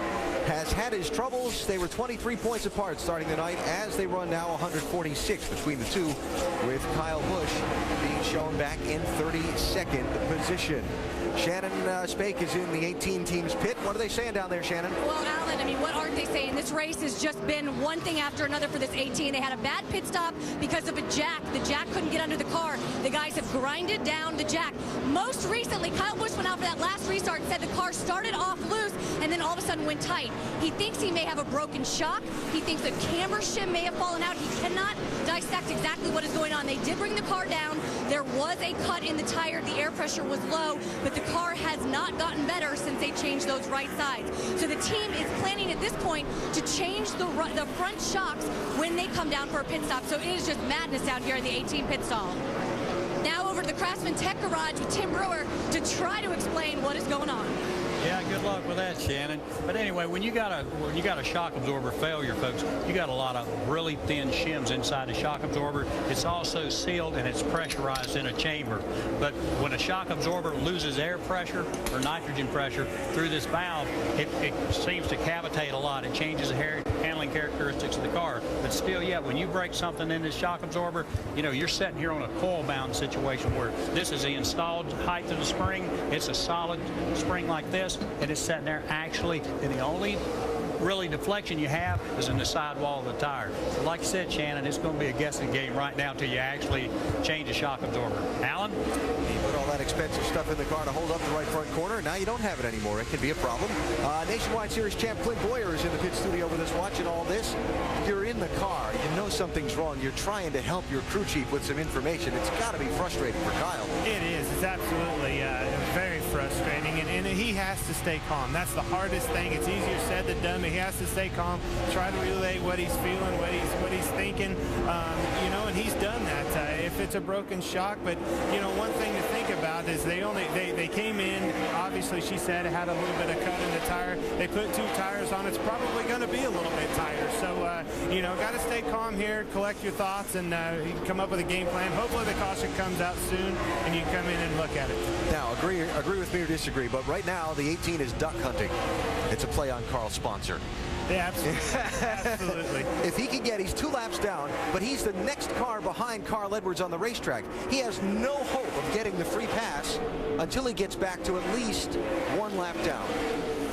has had his troubles. They were 23 points apart starting the night as they run now 146 between the two, with Kyle Busch being shown back in 32nd position. Shannon Spake is in the 18 team's pit. What are they saying down there, Shannon? Well, Alan, I mean, what aren't they saying? This race has just been one thing after another for this 18. They had a bad pit stop because of a jack. The jack couldn't get under the car. The guys have grinded down the jack. Most recently, Kyle Busch went out for that last restart and said the car started off loose and then all of a sudden went tight. He thinks he may have a broken shock. He thinks the camber shim may have fallen out. He cannot dissect exactly what is going on. They did bring the car down. There was a cut in the tire. The air pressure was low, but the car has not gotten better since they changed those right sides. So the team is planning at this point to change the front shocks when they come down for a pit stop. So it is just madness out here in the 18 pit stall. Now over to the Craftsman Tech Garage with Tim Brewer to try to explain what is going on. Yeah, good luck with that, Shannon. But anyway, when you got a shock absorber failure, folks, you got a lot of really thin shims inside the shock absorber. It's also sealed and it's pressurized in a chamber. But when a shock absorber loses air pressure or nitrogen pressure through this valve, it seems to cavitate a lot. It changes the handling characteristics of the car. But still, yeah, when you break something in this shock absorber, you know, you're sitting here on a coil-bound situation where this is the installed height of the spring. It's a solid spring like this. And it's sitting there actually, and the only really deflection you have is in the sidewall of the tire. So like I said, Shannon, it's going to be a guessing game right now until you actually change the shock absorber. Alan? You put all that expensive stuff in the car to hold up the right front corner, and now you don't have it anymore. It can be a problem. Nationwide Series champ Clint Boyer is in the pit studio with us watching all this. You're in the car. You know something's wrong. You're trying to help your crew chief with some information. It's got to be frustrating for Kyle. It is. It's absolutely very frustrating, and he has to stay calm. That's the hardest thing. It's easier said than done, but he has to stay calm, try to relay what he's feeling, what he's thinking, you know, and he's done that. If it's a broken shock, but you know, one thing to think about is they came in. Obviously, she said it had a little bit of cut in the tire. They put 2 tires on. It's probably going to be a little bit tighter. So you know, got to stay calm here, collect your thoughts, and come up with a game plan. Hopefully, the caution comes out soon, and you can come in and look at it. Now, agree with me or disagree, but right now the 18 is duck hunting. It's a play on Carl's sponsor. Yeah, absolutely. Absolutely. If he can he's 2 laps down, but he's the next car behind Carl Edwards on the racetrack. He has no hope of getting the free pass until he gets back to at least 1 lap down.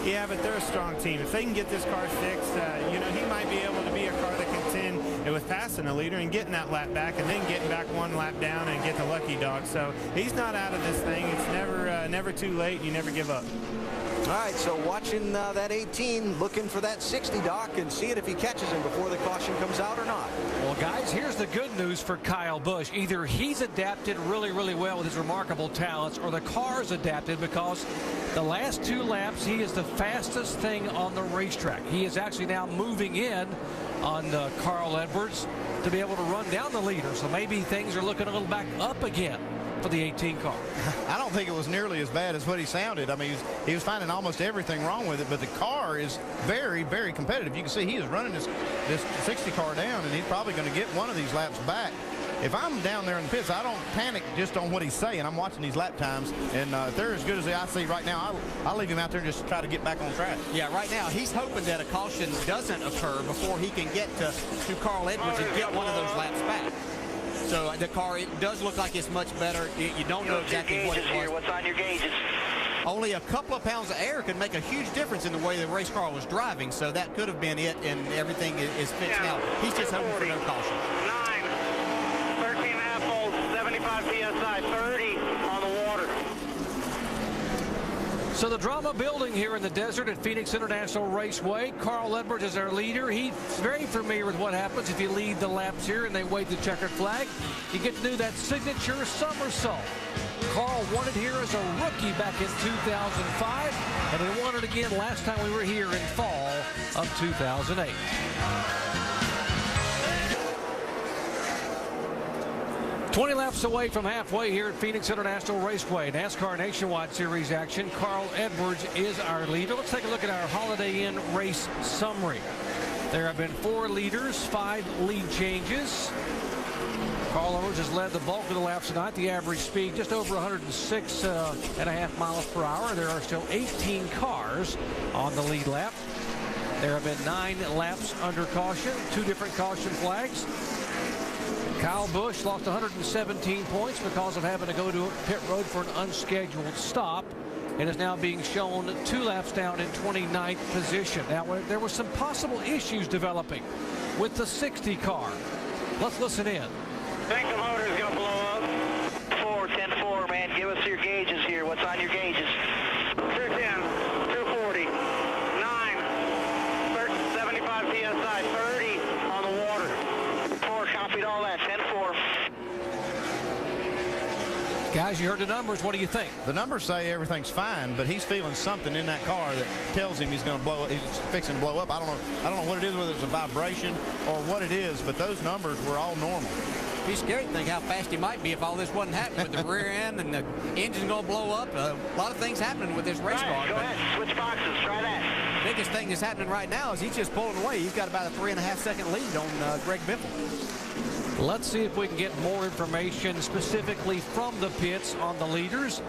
Yeah, but they're a strong team. If they can get this car fixed, you know, he might be able to be a car that can contend with passing a leader and getting that lap back and then getting back 1 lap down and get the lucky dog. So he's not out of this thing. It's never too late. You never give up. All right, so watching that 18, looking for that 60, Doc, and seeing if he catches him before the caution comes out or not. Well, guys, here's the good news for Kyle Busch. Either he's adapted really, really well with his remarkable talents, or the car's adapted, because the last 2 laps, he is the fastest thing on the racetrack. He is actually now moving in on Carl Edwards to be able to run down the leader. So maybe things are looking a little back up again for the 18 car. I don't think it was nearly as bad as what he sounded. I mean, he was finding almost everything wrong with it, but the car is very, very competitive. You can see he is running this 60 car down, and he's probably going to get one of these laps back. If I'm down there in the pits, I don't panic just on what he's saying. I'm watching these lap times, and if they're as good as I see right now, I'll leave him out there and just try to get back on track. Yeah, right now he's hoping that a caution doesn't occur before he can get to Carl Edwards and get one of those laps back. So the car, it does look like it's much better. You don't know exactly what it was. What's on your gauges? Only a couple of pounds of air could make a huge difference in the way the race car was driving. So that could have been it, and everything is fixed now. He's just hoping for no caution. 9, 13.5 volts, 75 PSI, 30 on the water. So the drama building here in the desert at Phoenix International Raceway. Carl Edwards is our leader. He's very familiar with what happens if you lead the laps here and they wave the checkered flag. You get to do that signature somersault. Carl won it here as a rookie back in 2005, and he won it again last time we were here in fall of 2008. 20 laps away from halfway here at Phoenix International Raceway. NASCAR Nationwide Series action. Carl Edwards is our leader. Let's take a look at our Holiday Inn race summary. There have been 4 leaders, 5 lead changes. Carl Edwards has led the bulk of the laps tonight. The average speed just over 106.5 miles per hour. There are still 18 cars on the lead lap. There have been 9 laps under caution, 2 different caution flags. Kyle Busch lost 117 points because of having to go to pit road for an unscheduled stop, and is now being shown 2 laps down in 29th position. Now, there were some possible issues developing with the 60 car. Let's listen in. I think the motor's going to blow up. 10-4, man. Give us your gauges here. What's on your gauges? 210, 240, 9, 75 PSI, 30 on the water. 4 copied all that, 10-4. Guys, you heard the numbers. What do you think? The numbers say everything's fine, but he's feeling something in that car that tells him he's going to blow. He's fixing to blow up. I don't know what it is, whether it's a vibration or what it is, but those numbers were all normal. It'd be scary to think how fast he might be if all this wasn't happening with the rear end and the engine's going to blow up. A lot of things happening with this race car. Go ahead, switch boxes, try that. Biggest thing that's happening right now is he's just pulling away. He's got about a 3.5-second lead on Greg Biffle. Let's see if we can get more information specifically from the pits on the leaders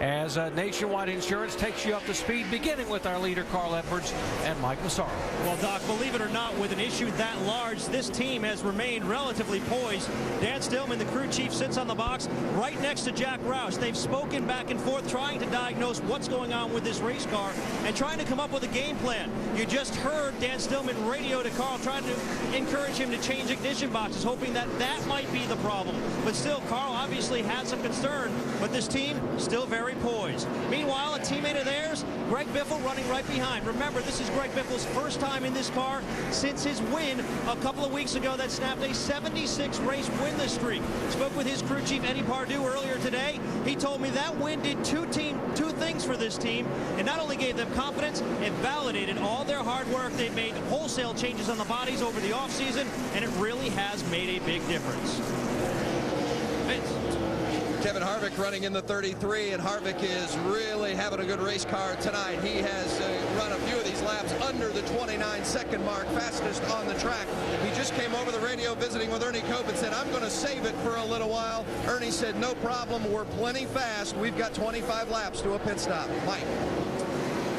as Nationwide Insurance takes you up to speed, beginning with our leader, Carl Edwards and Mike Massaro. Well, Doc, believe it or not, with an issue that large, this team has remained relatively poised. Dan Stillman, the crew chief, sits on the box right next to Jack Roush. They've spoken back and forth, trying to diagnose what's going on with this race car and trying to come up with a game plan. You just heard Dan Stillman radio to Carl, trying to encourage him to change ignition boxes, hoping that that might be the problem. But still, Carl obviously had some concern, but this team still very poised. Meanwhile, a teammate of theirs, Greg Biffle, running right behind. Remember, this is Greg Biffle's first time in this car since his win a couple of weeks ago that snapped a 76-race winless streak. Spoke with his crew chief, Eddie Pardue, earlier today. He told me that win did two things for this team. It not only gave them confidence, it validated all their hard work. They've made wholesale changes on the bodies over the offseason, and it really has made a big difference. Vince. Kevin Harvick running in the 33, and Harvick is really having a good race car tonight. He has run a few of these laps under the 29-second mark, fastest on the track. He just came over the radio visiting with Ernie Cope and said, I'm going to save it for a little while. Ernie said, no problem, we're plenty fast. We've got 25 laps to a pit stop. Mike.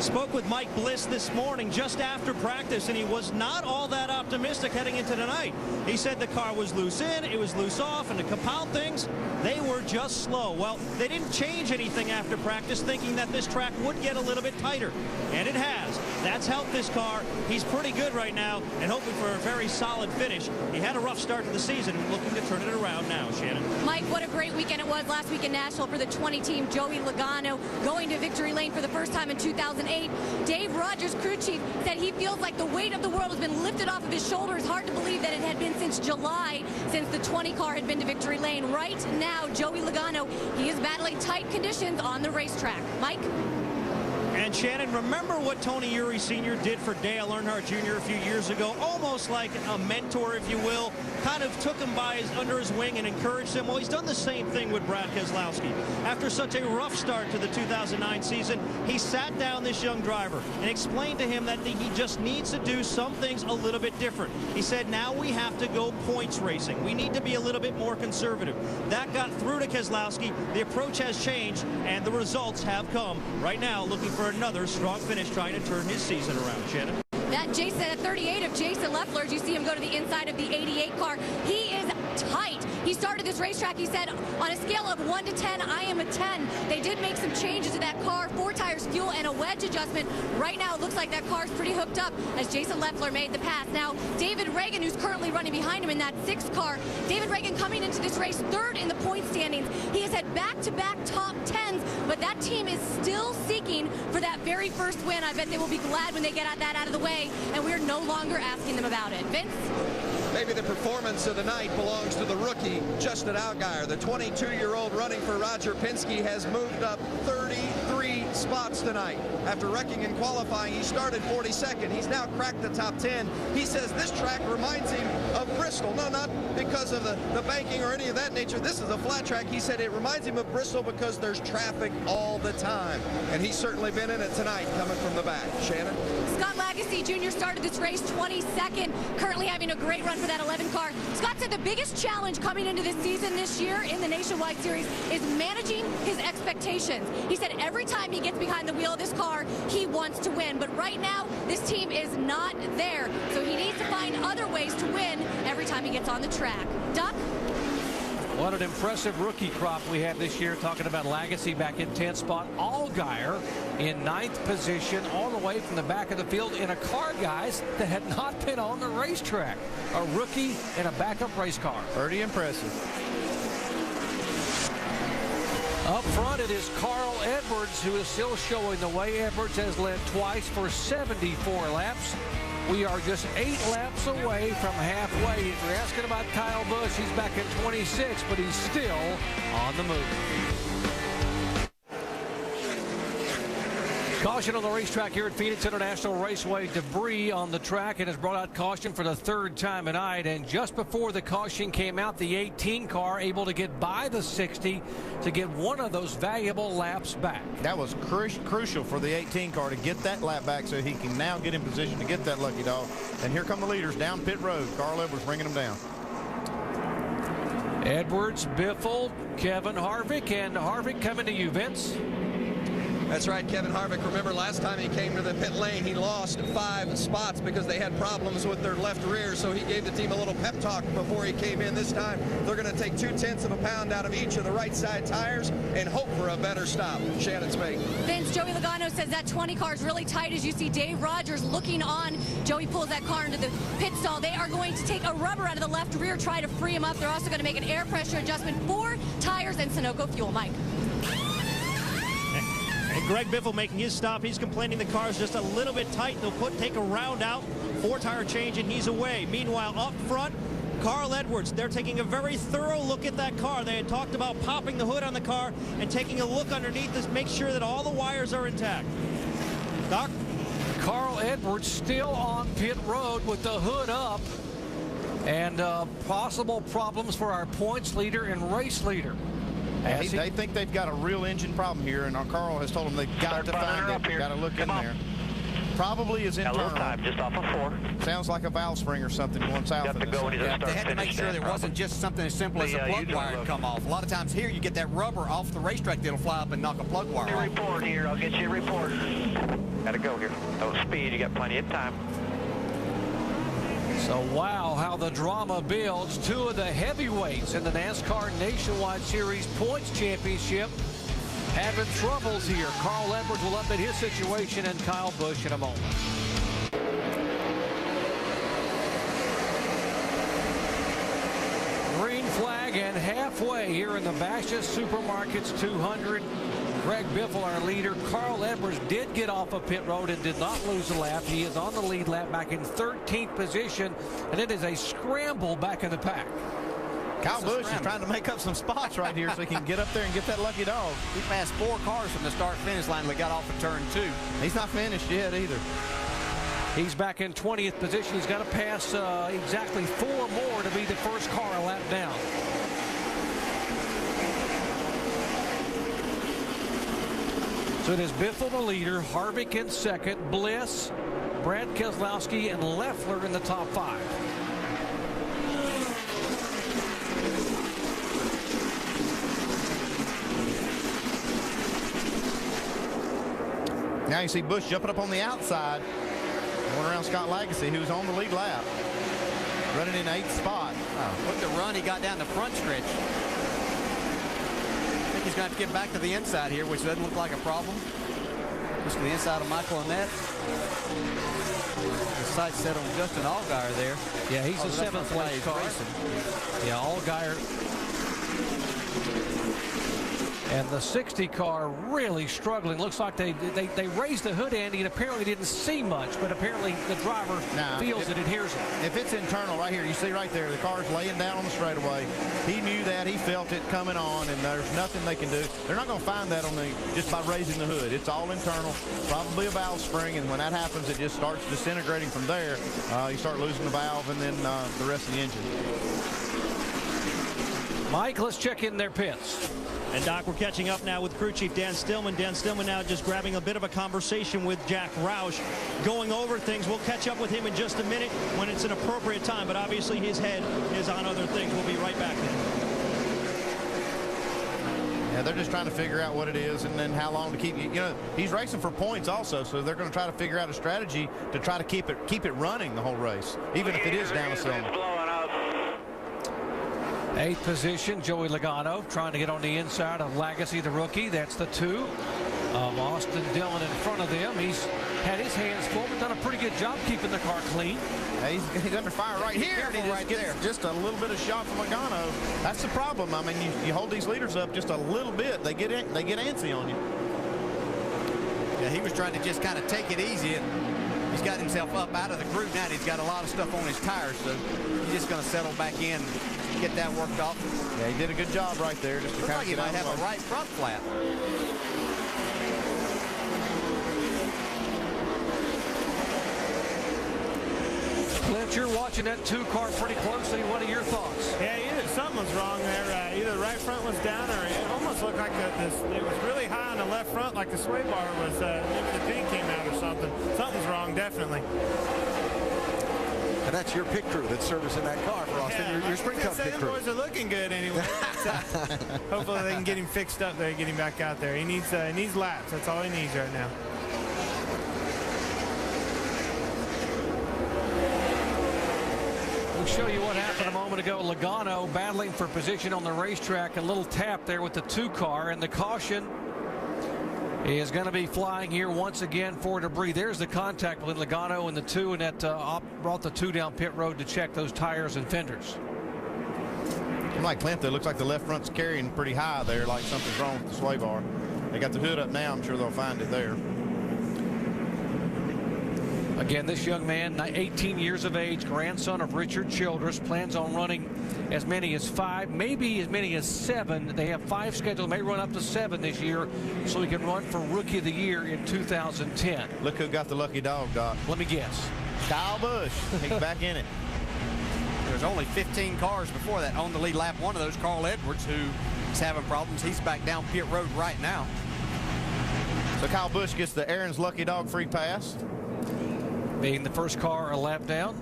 Spoke with Mike Bliss this morning just after practice, and he was not all that optimistic heading into tonight. He said the car was loose in, it was loose off, and to compound things, they were just slow. Well, they didn't change anything after practice, thinking that this track would get a little bit tighter, and it has. That's helped this car. He's pretty good right now and hoping for a very solid finish. He had a rough start to the season and looking to turn it around now, Shannon. Mike, what a great weekend it was last week in Nashville for the 20 team. Joey Logano going to victory lane for the first time in 2008. Dave Rogers, crew chief, said he feels like the weight of the world has been lifted off of his shoulders. Hard to believe that it had been since July since the 20 car had been to victory lane. Right now, Joey Logano, he is battling tight conditions on the racetrack. Mike? And Shannon, remember what Tony Eury Sr. did for Dale Earnhardt Jr. a few years ago? Almost like a mentor, if you will. Kind of took him under his wing and encouraged him. Well, he's done the same thing with Brad Keselowski. After such a rough start to the 2009 season, he sat down this young driver and explained to him that he just needs to do some things a little bit different. He said, now we have to go points racing. We need to be a little bit more conservative. That got through to Keselowski. The approach has changed, and the results have come. Right now, looking for another strong finish, trying to turn his season around. Shannon? That Jason at 38 of Jason Leffler, as you see him go to the inside of the 88 car. He is tight. He started this racetrack, he said, on a scale of 1 to 10, I am a 10. They did make some changes to that car, 4 tires, fuel, and a wedge adjustment. Right now, it looks like that car's pretty hooked up as Jason Leffler made the pass. Now, David Reagan, who's currently running behind him in that 6th car. David Reagan coming into this race 3rd in the point standings. He has had back-to-back top 10s, but that team is still seeking for that very first win. I bet they will be glad when they get that out of the way, and we're no longer asking them about it. Vince? Maybe the performance of the night belongs to the rookie, Justin Allgaier. The 22-year-old running for Roger Penske has moved up 33 spots tonight. After wrecking in qualifying, he started 42nd. He's now cracked the top 10. He says this track reminds him of Bristol. No, not because of the banking or any of that nature. This is a flat track. He said it reminds him of Bristol because there's traffic all the time. And he's certainly been in it tonight coming from the back. Shannon? Scott Lagasse Jr. started this race 22nd, currently having a great run for that 11 car. Scott said the biggest challenge coming into this season this year in the Nationwide Series is managing his expectations. He said every time he gets behind the wheel of this car, he wants to win. But right now, this team is not there. So he needs to find other ways to win every time he gets on the track. Duck? What an impressive rookie crop we had this year, talking about Lagasse back in 10th spot. Allgaier in 9th position, all the way from the back of the field in a car, guys, that had not been on the racetrack. A rookie in a backup race car. Pretty impressive. Up front, it is Carl Edwards, who is still showing the way. Edwards has led twice for 74 laps. We are just 8 laps away from halfway. If you're asking about Kyle Busch, he's back at 26, but he's still on the move. Caution on the racetrack here at Phoenix International Raceway. Debris on the track, and has brought out caution for the 3rd time tonight. And just before the caution came out, the 18 car able to get by the 60 to get one of those valuable laps back. That was crucial for the 18 car to get that lap back so he can now get in position to get that lucky dog. And here come the leaders down pit road. Carl Edwards bringing them down. Edwards, Biffle, Kevin Harvick, and Harvick coming to you, Vince. That's right, Kevin Harvick. Remember, last time he came to the pit lane, he lost 5 spots because they had problems with their left rear, so he gave the team a little pep talk before he came in. This time, they're going to take 0.2 of a pound out of each of the right side tires and hope for a better stop. Shannon Spake. Vince, Joey Logano says that 20 car is really tight. As you see Dave Rogers looking on, Joey pulls that car into the pit stall. They are going to take a rubber out of the left rear, try to free him up. They're also going to make an air pressure adjustment for tires and Sunoco fuel. Mike. And Greg Biffle making his stop. He's complaining the car's just a little bit tight. They'll take a round out, 4-tire change, and he's away. Meanwhile, up front, Carl Edwards, they're taking a very thorough look at that car. They had talked about popping the hood on the car and taking a look underneath to make sure that all the wires are intact. Doc? Carl Edwards still on pit road with the hood up, and possible problems for our points leader and race leader. They think they've got a real engine problem here, and Carl has told them they've got to find it. Got to look in there. Probably is internal. Time, just off of 4. Sounds like a valve spring or something going south of this. They had to make sure there wasn't just something as simple as a plug wire to come off. A lot of times here you get that rubber off the racetrack that'll fly up and knock a plug wire off. Report here. I'll get you a report. Got to go here. No speed. You got plenty of time. So, wow, how the drama builds. 2 of the heavyweights in the NASCAR Nationwide Series Points Championship having troubles here. Carl Edwards will update his situation, and Kyle Busch in a moment. Green flag and halfway here in the Bashas Supermarkets 200. Greg Biffle, our leader. Carl Edwards did get off of pit road and did not lose a lap. He is on the lead lap, back in 13th position, and it is a scramble back in the pack. Kyle Busch is trying to make up some spots right here so he can get up there and get that lucky dog. He passed 4 cars from the start-finish line that got off of turn 2. He's not finished yet either. He's back in 20th position. He's got to pass exactly 4 more to be the first car a lap down. So it is Biffle the leader, Harvick in second, Bliss, Brad Keselowski, and Leffler in the top 5. Now you see Busch jumping up on the outside, going around Scott Lagasse, who's on the lead lap, running in 8th spot. Look at the run he got down the front stretch. I think he's going to have to get back to the inside here, which doesn't look like a problem. Just to the inside of Michael Annette. The sight's set on Justin Allgaier there. Yeah, he's the 7th place car. Yeah, Allgaier. And the 60 car really struggling. Looks like they raised the hood, Andy, and apparently didn't see much, but apparently the driver feels that it hears it. If it's internal right here, you see right there, the car's laying down on the straightaway. He knew that. He felt it coming on, and there's nothing they can do. They're not going to find that on just by raising the hood. It's all internal, probably a valve spring, and when that happens, it just starts disintegrating from there. You start losing the valve and then the rest of the engine. Mike, let's check in their pits. And Doc, we're catching up now with crew chief Dan Stillman. Dan Stillman now just grabbing a bit of a conversation with Jack Roush, going over things. We'll catch up with him in just a minute when it's an appropriate time, but obviously his head is on other things. We'll be right back then. Yeah, they're just trying to figure out what it is and then how long to keep you know, he's racing for points also, so they're going to try to figure out a strategy to try to keep it running the whole race, even if it is down a cylinder. 8th position, Joey Logano trying to get on the inside of Lagasse, the rookie. That's the 2 of Austin Dillon in front of them. He's had his hands full, but done a pretty good job keeping the car clean. Yeah, he's under fire right here. And he right there. Just a little bit of shot from Logano. That's the problem. I mean, you hold these leaders up just a little bit, they get antsy on you. Yeah, he was trying to just kind of take it easy. He's got himself up out of the groove now. He's got a lot of stuff on his tires, so he's just going to settle back in, get that worked off. Yeah, he did a good job right there. Just to looks like he might have a right front flap. Clint, you're watching that 2 car pretty closely. What are your thoughts? Yeah, something was wrong there. Either the right front was down, or it almost looked like it was really high on the left front, like the sway bar was, maybe the pin came out or something. Something's wrong, definitely. And that's your pit crew that's servicing that car for Austin. Yeah, your Sprint Cup pit them crew. boys are looking good anyway. Hopefully they can get him fixed up there, get him back out there. He needs laps. That's all he needs right now. We'll show you what happened a moment ago. Logano battling for position on the racetrack. A little tap there with the 2 car, and the caution is going to be flying here once again for debris. There's the contact with Logano and the 2, and that brought the 2 down pit road to check those tires and fenders. Like Clint, it looks like the left front's carrying pretty high there, like something's wrong with the sway bar. They got the hood up now. I'm sure they'll find it there. Again, this young man, 18 years of age, grandson of Richard Childress, plans on running as many as 5, maybe as many as 7. They have 5 scheduled, may run up to 7 this year, so he can run for Rookie of the Year in 2010. Look who got the lucky dog, Doc. Let me guess. Kyle Busch. He's back in it. There's only 15 cars before that on the lead lap. One of those, Carl Edwards, who is having problems. He's back down pit road right now. So Kyle Busch gets the Aaron's lucky dog free pass. Being the first car a lap down.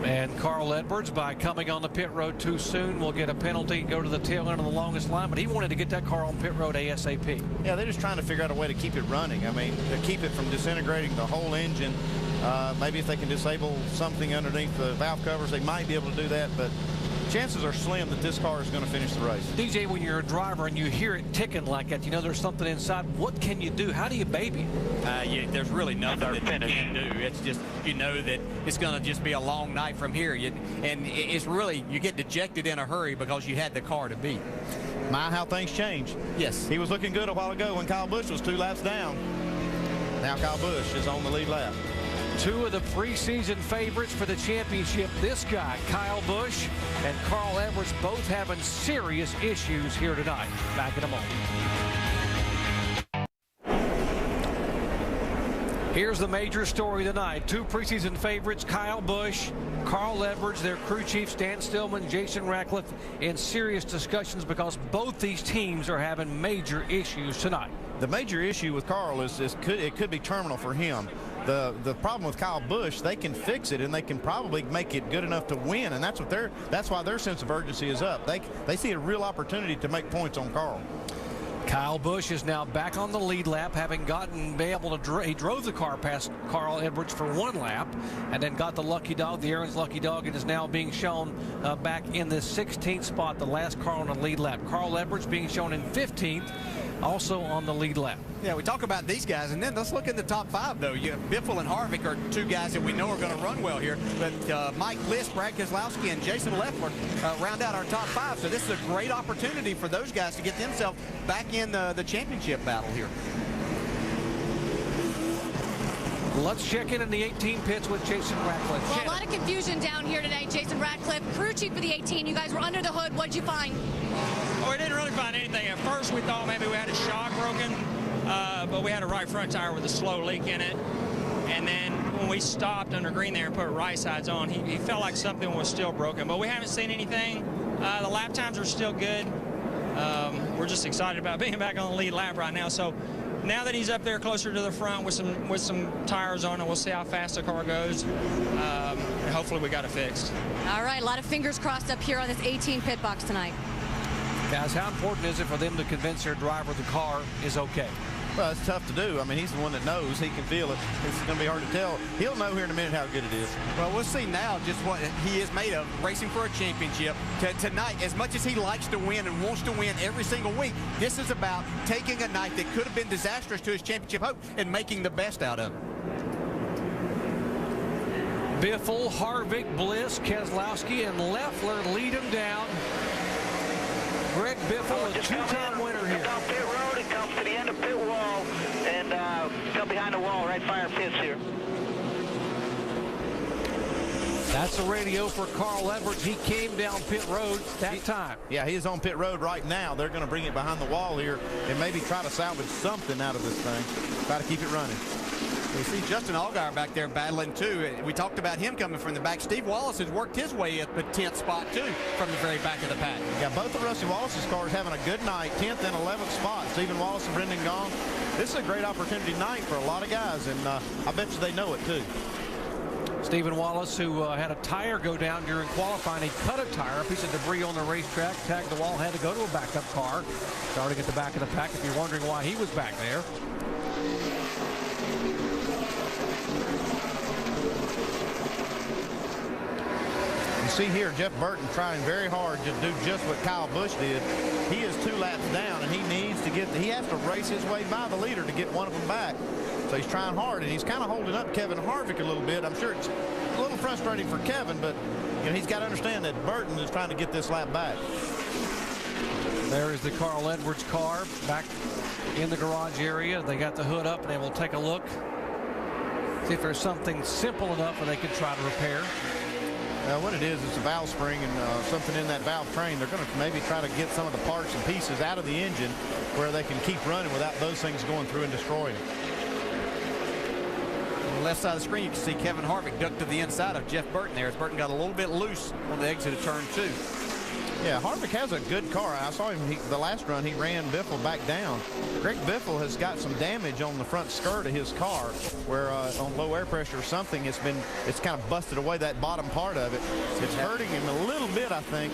And Carl Edwards, by coming on the pit road too soon, will get a penalty and go to the tail end of the longest line. But he wanted to get that car on pit road ASAP. Yeah, they're just trying to figure out a way to keep it running. I mean, to keep it from disintegrating the whole engine. Maybe if they can disable something underneath the valve covers, they might be able to do that. But chances are slim that this car is going to finish the race. DJ, when you're a driver and you hear it ticking like that, you know there's something inside. What can you do? How do you baby it? There's really nothing that you can do. It's just, you know that it's going to just be a long night from here. And it's really, you get dejected in a hurry because you had the car to beat. My, how things change. Yes. He was looking good a while ago when Kyle Busch was 2 laps down. Now Kyle Busch is on the lead lap. 2 of the preseason favorites for the championship. This guy, Kyle Busch, and Carl Edwards, both having serious issues here tonight. Back in a moment. Here's the major story tonight. 2 preseason favorites, Kyle Busch, Carl Edwards, their crew chiefs, Dan Stillman, Jason Ratcliffe, in serious discussions because both these teams are having major issues tonight. The major issue with Carl is it could be terminal for him. The problem with Kyle Busch, they can fix it and they can probably make it good enough to win, and that's why their sense of urgency is up. They see a real opportunity to make points on Carl. Kyle Busch is now back on the lead lap, having he drove the car past Carl Edwards for 1 lap and then got the lucky dog, the Aaron's lucky dog, and is now being shown back in the 16th spot, the last car on the lead lap. Carl Edwards being shown in 15th. also on the lead lap. Yeah, we talk about these guys, and then let's look at the top 5, though. Biffle and Harvick are 2 guys that we know are going to run well here, but Mike Liss, Brad Keselowski, and Jason Leffler round out our top 5, so this is a great opportunity for those guys to get themselves back in the championship battle here. Let's check in the 18 pits with Jason Ratcliffe. Well, a lot of confusion down here today. Jason Ratcliffe, crew chief for the 18. You guys were under the hood. What'd you find? Well, we didn't really find anything. At first, we thought maybe we had a shock broken, but we had a right front tire with a slow leak in it. And then when we stopped under green there and put right sides on, he felt like something was still broken. But we haven't seen anything. The lap times are still good. We're just excited about being back on the lead lap right now. So now that he's up there closer to the front with some tires on it, we'll see how fast the car goes. And hopefully we got it fixed. All right, a lot of fingers crossed up here on this 18 pit box tonight. Guys, how important is it for them to convince their driver the car is okay? Well, it's tough to do. I mean, he's the one that knows. He can feel it. It's going to be hard to tell. He'll know here in a minute how good it is. Well, we'll see now just what he is made of, racing for a championship. Tonight, as much as he likes to win and wants to win every single week, this is about taking a night that could have been disastrous to his championship hope and making the best out of it. Biffle, Harvick, Bliss, Keselowski, and Leffler lead him down. Greg Biffle, a 2-time winner here. Down pit road, it comes to the end of pit wall, and come behind the wall, right fire pits here. That's the radio for Carl Edwards. He came down pit road that time. Yeah, he is on pit road right now. They're going to bring it behind the wall here and maybe try to salvage something out of this thing. Try to keep it running. We see Justin Allgaier back there battling, too. We talked about him coming from the back. Steve Wallace has worked his way at the 10th spot, too, from the very back of the pack. Yeah, both of Rusty Wallace's cars having a good night, 10th and 11th spot. Stephen Wallace and Brendan Gaughan. This is a great opportunity tonight for a lot of guys, and I bet you they know it, too. Stephen Wallace, who had a tire go down during qualifying. He cut a tire, a piece of debris on the racetrack, tagged the wall, had to go to a backup car. Starting at the back of the pack, if you're wondering why he was back there. You see here Jeff Burton trying very hard to do just what Kyle Busch did. He is 2 laps down, and he needs to get, he has to race his way by the leader to get one of them back. So he's trying hard, and he's kind of holding up Kevin Harvick a little bit. I'm sure it's a little frustrating for Kevin, but you know, he's got to understand that Burton is trying to get this lap back. There is the Carl Edwards car back in the garage area. They got the hood up, and they will take a look, see if there's something simple enough that they can try to repair. What it is, it's a valve spring and something in that valve train. They're going to maybe try to get some of the parts and pieces out of the engine where they can keep running without those things going through and destroying it. On the left side of the screen, you can see Kevin Harvick ducked to the inside of Jeff Burton there as Burton got a little bit loose on the exit of turn 2. Yeah, Harvick has a good car. I saw him the last run. He ran Biffle back down. Greg Biffle has got some damage on the front skirt of his car where on low air pressure or something, it's kind of busted away that bottom part of it. It's hurting him a little bit, I think.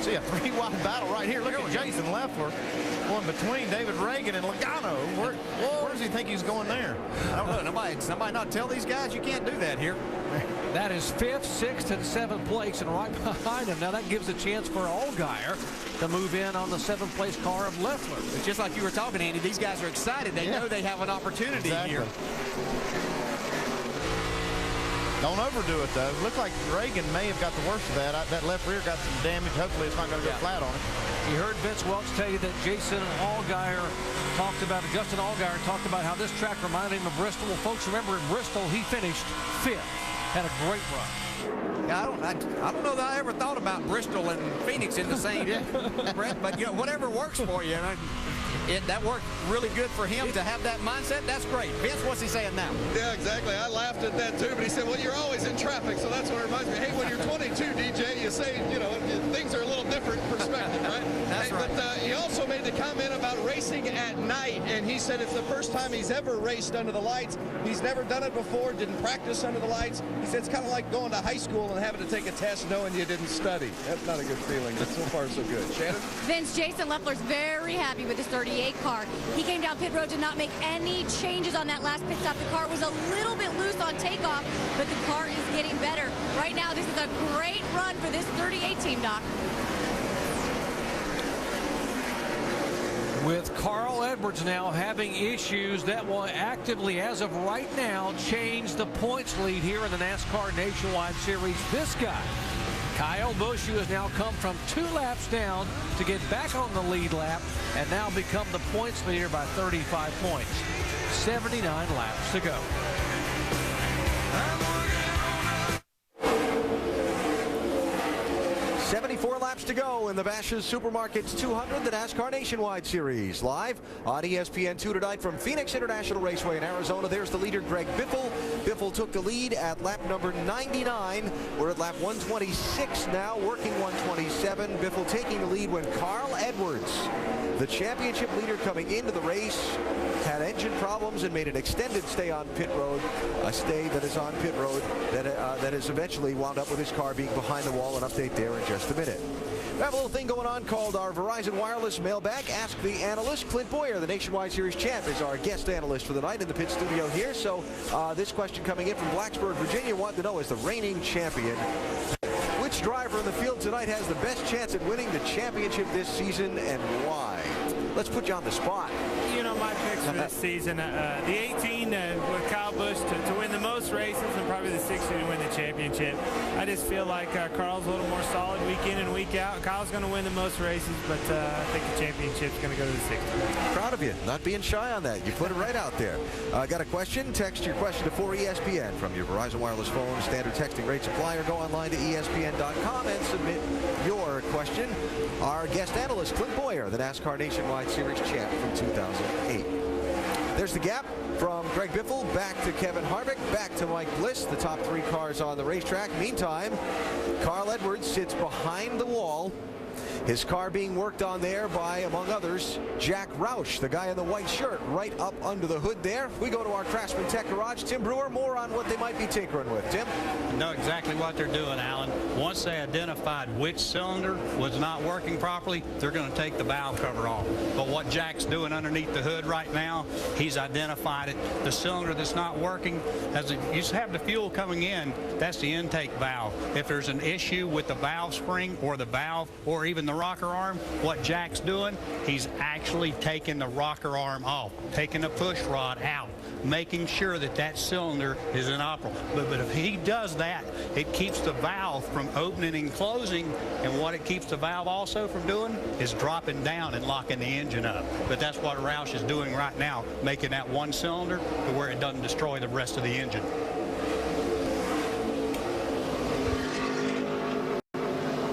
See a 3-wide battle right here. Look at Jason Leffler going between David Reagan and Logano. Where does he think he's going there? I don't know. Somebody not tell these guys you can't do that here. That is 5th, 6th, and 7th place, and right behind him. Now that gives a chance for Allgaier to move in on the 7th place car of Leffler. It's just like you were talking, Andy. These guys are excited. They know they have an opportunity here. Don't overdo it, though. Looks like Reagan may have got the worst of that. That left rear got some damage. Hopefully it's not going to go flat on it. You heard Vince Welch tell you that Justin Allgaier talked about how this track reminded him of Bristol. Well, folks, remember in Bristol, he finished 5th. Had a great run. I don't know that I ever thought about Bristol and Phoenix in the same breath, but you know, whatever works for you. That worked really good for him to have that mindset. That's great. Vince, what's he saying now? Yeah, exactly. I laughed at that, too. But he said, well, you're always in traffic, so that's what it reminds me. Hey, when you're 22, DJ, you say, you know, things are a little different perspective, right? That's right. But he also made the comment about racing at night, and he said it's the first time he's ever raced under the lights. He's never done it before, didn't practice under the lights. He said it's kind of like going to high school and having to take a test knowing you didn't study. That's not a good feeling, but so far so good. Shannon? Vince, Jason Leffler's very happy with his 38 car. He came down pit road, did not make any changes on that last pit stop. The car was a little bit loose on takeoff, but the car is getting better. Right now, this is a great run for this 38 team, Doc. with Carl Edwards now having issues that will actively, as of right now, change the points lead here in the NASCAR Nationwide Series. This guy, Kyle Busch, who has now come from 2 laps down to get back on the lead lap and now become the points leader by 35 points. 79 laps to go. 74 laps to go in the Bashas Supermarkets 200, the NASCAR Nationwide Series. Live on ESPN 2 tonight from Phoenix International Raceway in Arizona. There's the leader, Greg Biffle. Biffle took the lead at lap number 99. We're at lap 126 now, working 127. Biffle taking the lead when Carl Edwards, the championship leader coming into the race, had engine problems and made an extended stay on pit road, a stay that is on pit road that is eventually wound up with his car being behind the wall. An update there in just a minute. We have a little thing going on called our Verizon Wireless Mailbag. Ask the Analyst. Clint Boyer, the Nationwide Series champ, is our guest analyst for the night in the pit studio here. So this question coming in from Blacksburg, Virginia, wanted to know, as the reigning champion, which driver in the field tonight has the best chance at winning the championship this season and why? Let's put you on the spot. You know, my picks for this season, the 18 with Kyle Busch to win the most races and probably the 16 to win the championship. I just feel like Carl's a little more solid week in and week out. Kyle's going to win the most races, but I think the championship's going to go to the 16. Proud of you, not being shy on that. You put it right out there. Got a question? Text your question to 4ESPN from your Verizon Wireless phone. Standard texting rate supply, or go online to ESPN.com and submit your question. Our guest analyst, Clint Boyer, the NASCAR Nationwide Series champ from 2008. There's the gap from Greg Biffle back to Kevin Harvick, back to Mike Bliss, the top 3 cars on the racetrack. Meantime, Carl Edwards sits behind the wall. His car being worked on there by, among others, Jack Roush, the guy in the white shirt, right up under the hood there. We go to our Craftsman Tech Garage. Tim Brewer, more on what they might be tinkering with. Tim? I know exactly what they're doing, Alan. Once they identified which cylinder was not working properly, they're going to take the valve cover off. But what Jack's doing underneath the hood right now, he's identified it. The cylinder that's not working, you have the fuel coming in, that's the intake valve. If there's an issue with the valve spring or the valve or even the rocker arm, what Jack's doing, he's actually taking the rocker arm off, taking the push rod out, making sure that that cylinder is inoperable. But if he does that, it keeps the valve from opening and closing, and what it keeps the valve also from doing is dropping down and locking the engine up. But that's what Roush is doing right now, making that one cylinder to where it doesn't destroy the rest of the engine.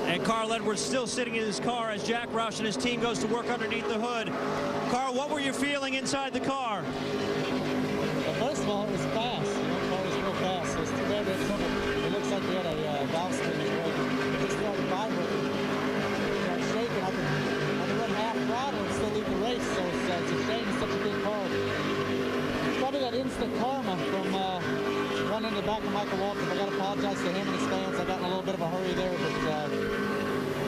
And Carl Edwards still sitting in his car as Jack Roush and his team goes to work underneath the hood. Carl, what were you feeling inside the car? Well, first of all, it was fast. The car was real fast. It's too bad that it looks like we had a valve spring that it just started vibrating. Shaking. I could run half throttle and still lead the race, so it's a shame it's such a good car. It's probably that instant karma from running the back of Michael Waltrip. I got to apologize to him and his fans. I got in a little bit of a hurry there, but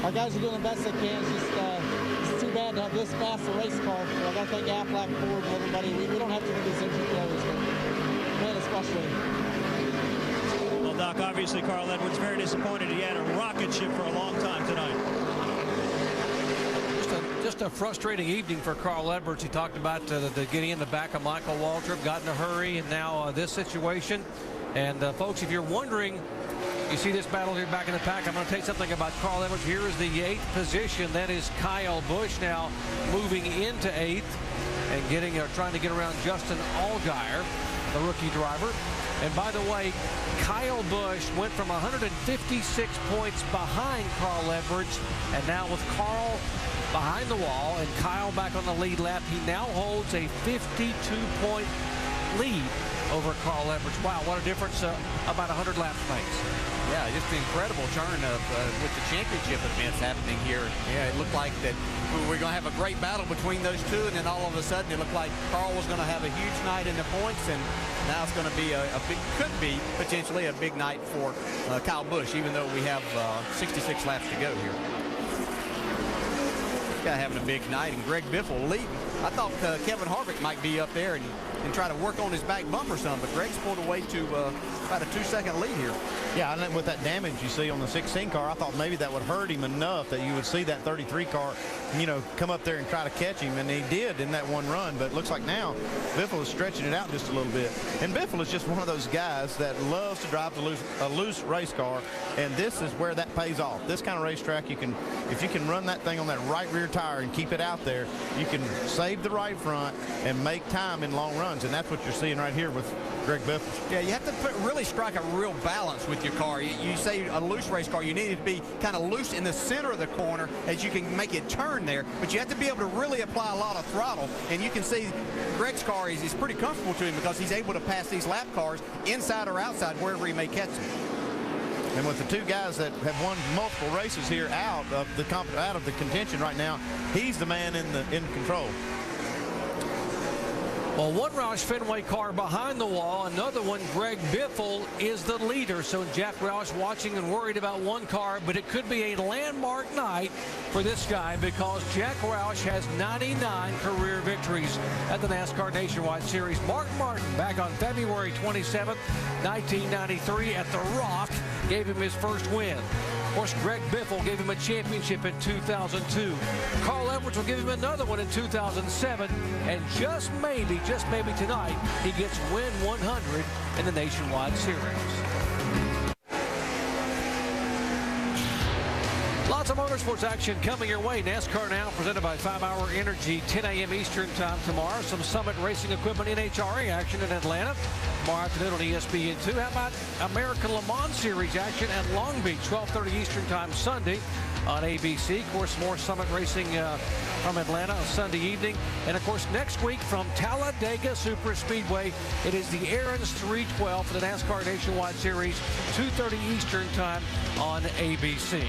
our guys are doing the best they can. It's too bad to have this fast a race car. So I got to thank Aflac, Ford, and everybody. We don't have to do these engine failures, but man, it's frustrating. Well, Doc, obviously Carl Edwards very disappointed. He had a rocket ship for a long time tonight. Just a frustrating evening for Carl Edwards. He talked about the getting in the back of Michael Waltrip, got in a hurry, and now this situation. And folks, if you're wondering, you see this battle here back in the pack. I'm going to tell you something about Carl Edwards. Here is the 8th position. That is Kyle Busch now moving into 8th and trying to get around Justin Allgaier, the rookie driver. And by the way, Kyle Busch went from 156 points behind Carl Edwards, and now with Carl behind the wall and Kyle back on the lead lap, he now holds a 52-point lead over Carl Edwards. Wow, what a difference about 100 laps makes. Yeah, just an incredible turn with the championship events happening here. Yeah, it looked like that we were going to have a great battle between those two, and then all of a sudden it looked like Carl was going to have a huge night in the points, and now it's going to be could be potentially a big night for Kyle Busch, even though we have 66 laps to go here. Guy having a big night, and Greg Biffle leading. I thought Kevin Harvick might be up there and try to work on his back bumper some, but Greg's pulled away to about a 2-second lead here. Yeah, and then with that damage you see on the 16 car, I thought maybe that would hurt him enough that you would see that 33 car, you know, come up there and try to catch him, and he did in that one run. But it looks like now Biffle is stretching it out just a little bit. And Biffle is just one of those guys that loves to drive a loose race car, and this is where that pays off. This kind of racetrack, if you can run that thing on that right rear tire and keep it out there, you can save the right front and make time in long runs, and that's what you're seeing right here with Greg Biffle. Yeah, you have to really strike a real balance with your car. You say a loose race car, you need it to be kind of loose in the center of the corner as you can make it turn there, but you have to be able to really apply a lot of throttle, and you can see Greg's car is pretty comfortable to him because he's able to pass these lap cars inside or outside wherever he may catch them. And with the two guys that have won multiple races here out of the contention right now, he's the man in control. Well, one Roush Fenway car behind the wall, another one, Greg Biffle, is the leader. So Jack Roush watching and worried about one car, but it could be a landmark night for this guy because Jack Roush has 99 career victories at the NASCAR Nationwide Series. Mark Martin, back on February 27th, 1993 at The Rock, gave him his first win. Of course, Greg Biffle gave him a championship in 2002. Carl Edwards will give him another one in 2007. And just maybe tonight, he gets win 100 in the Nationwide Series. Lots of motorsports action coming your way. NASCAR Now presented by 5 Hour Energy, 10 a.m. Eastern time tomorrow. Some Summit Racing Equipment NHRA action in Atlanta tomorrow afternoon on ESPN 2. How about American Le Mans Series action at Long Beach, 12:30 Eastern time Sunday on ABC. Of course, more Summit Racing from Atlanta on Sunday evening. And, of course, next week from Talladega Super Speedway, it is the Aaron's 312 for the NASCAR Nationwide Series, 2:30 Eastern time on ABC.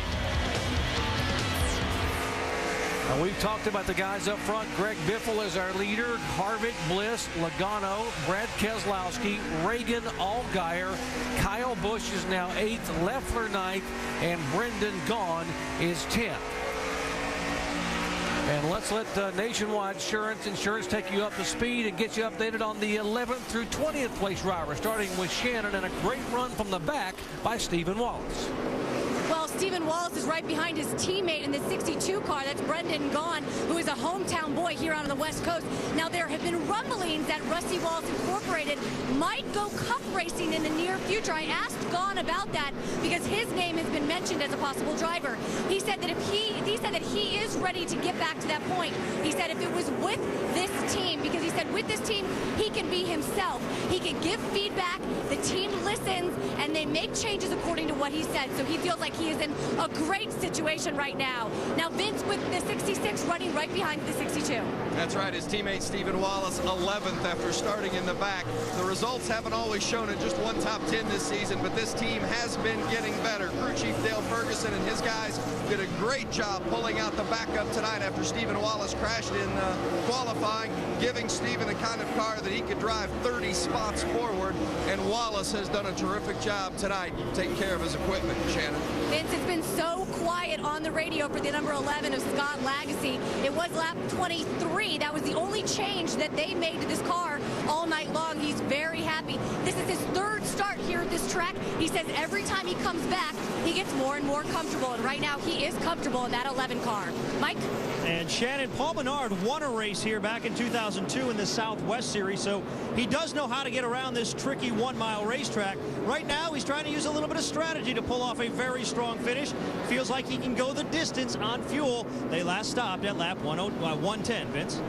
Now, we've talked about the guys up front. Greg Biffle is our leader. Harvick, Bliss, Logano, Brad Keselowski, Reagan, Allgaier. Kyle Busch is now 8th, Leffler 9th, and Brendan Gaughan is 10th. And let's let Nationwide Insurance take you up to speed and get you updated on the 11th through 20th place driver, starting with Shannon, and a great run from the back by Stephen Wallace. Well, Stephen Wallace is right behind his teammate in the 62 car. That's Brendan Gaughan, who is a hometown boy here on the West Coast. Now, there have been rumblings that Rusty Wallace Incorporated might go cup racing in the near future. I asked Gaughan about that because his name has been mentioned as a possible driver. He said that he is ready to get back to that point. He said if it was with this team, because he said with this team, he can be himself. He can give feedback, the team listens, and they make changes according to what he said. So he feels like he is in a great situation right now. Now, Vince with the 66 running right behind the 62. That's right. His teammate Stephen Wallace 11th after starting in the back. The results haven't always shown in just one top 10 this season, but this team has been getting better. Crew Chief Dale Ferguson and his guys did a great job pulling out the backup tonight after Stephen Wallace crashed in qualifying, giving Stephen the kind of car that he could drive 30 spots forward, and Wallace has done a terrific job tonight taking care of his equipment. Shannon. Vince, it's been so quiet on the radio for the number 11 of Scott Lagasse. It was lap 23. That was the only change that they made to this car all night long. He's very happy. This is his third start here at this track. He says every time he comes back, he gets more and more comfortable. And right now, he is comfortable in that 11 car. Mike? And Shannon, Paul Menard won a race here back in 2002 in the Southwest Series, so he does know how to get around this tricky 1-mile racetrack. Right now, he's trying to use a little bit of strategy to pull off a very strong finish. Feels like he can go the distance on fuel. They last stopped at lap 110, Vince.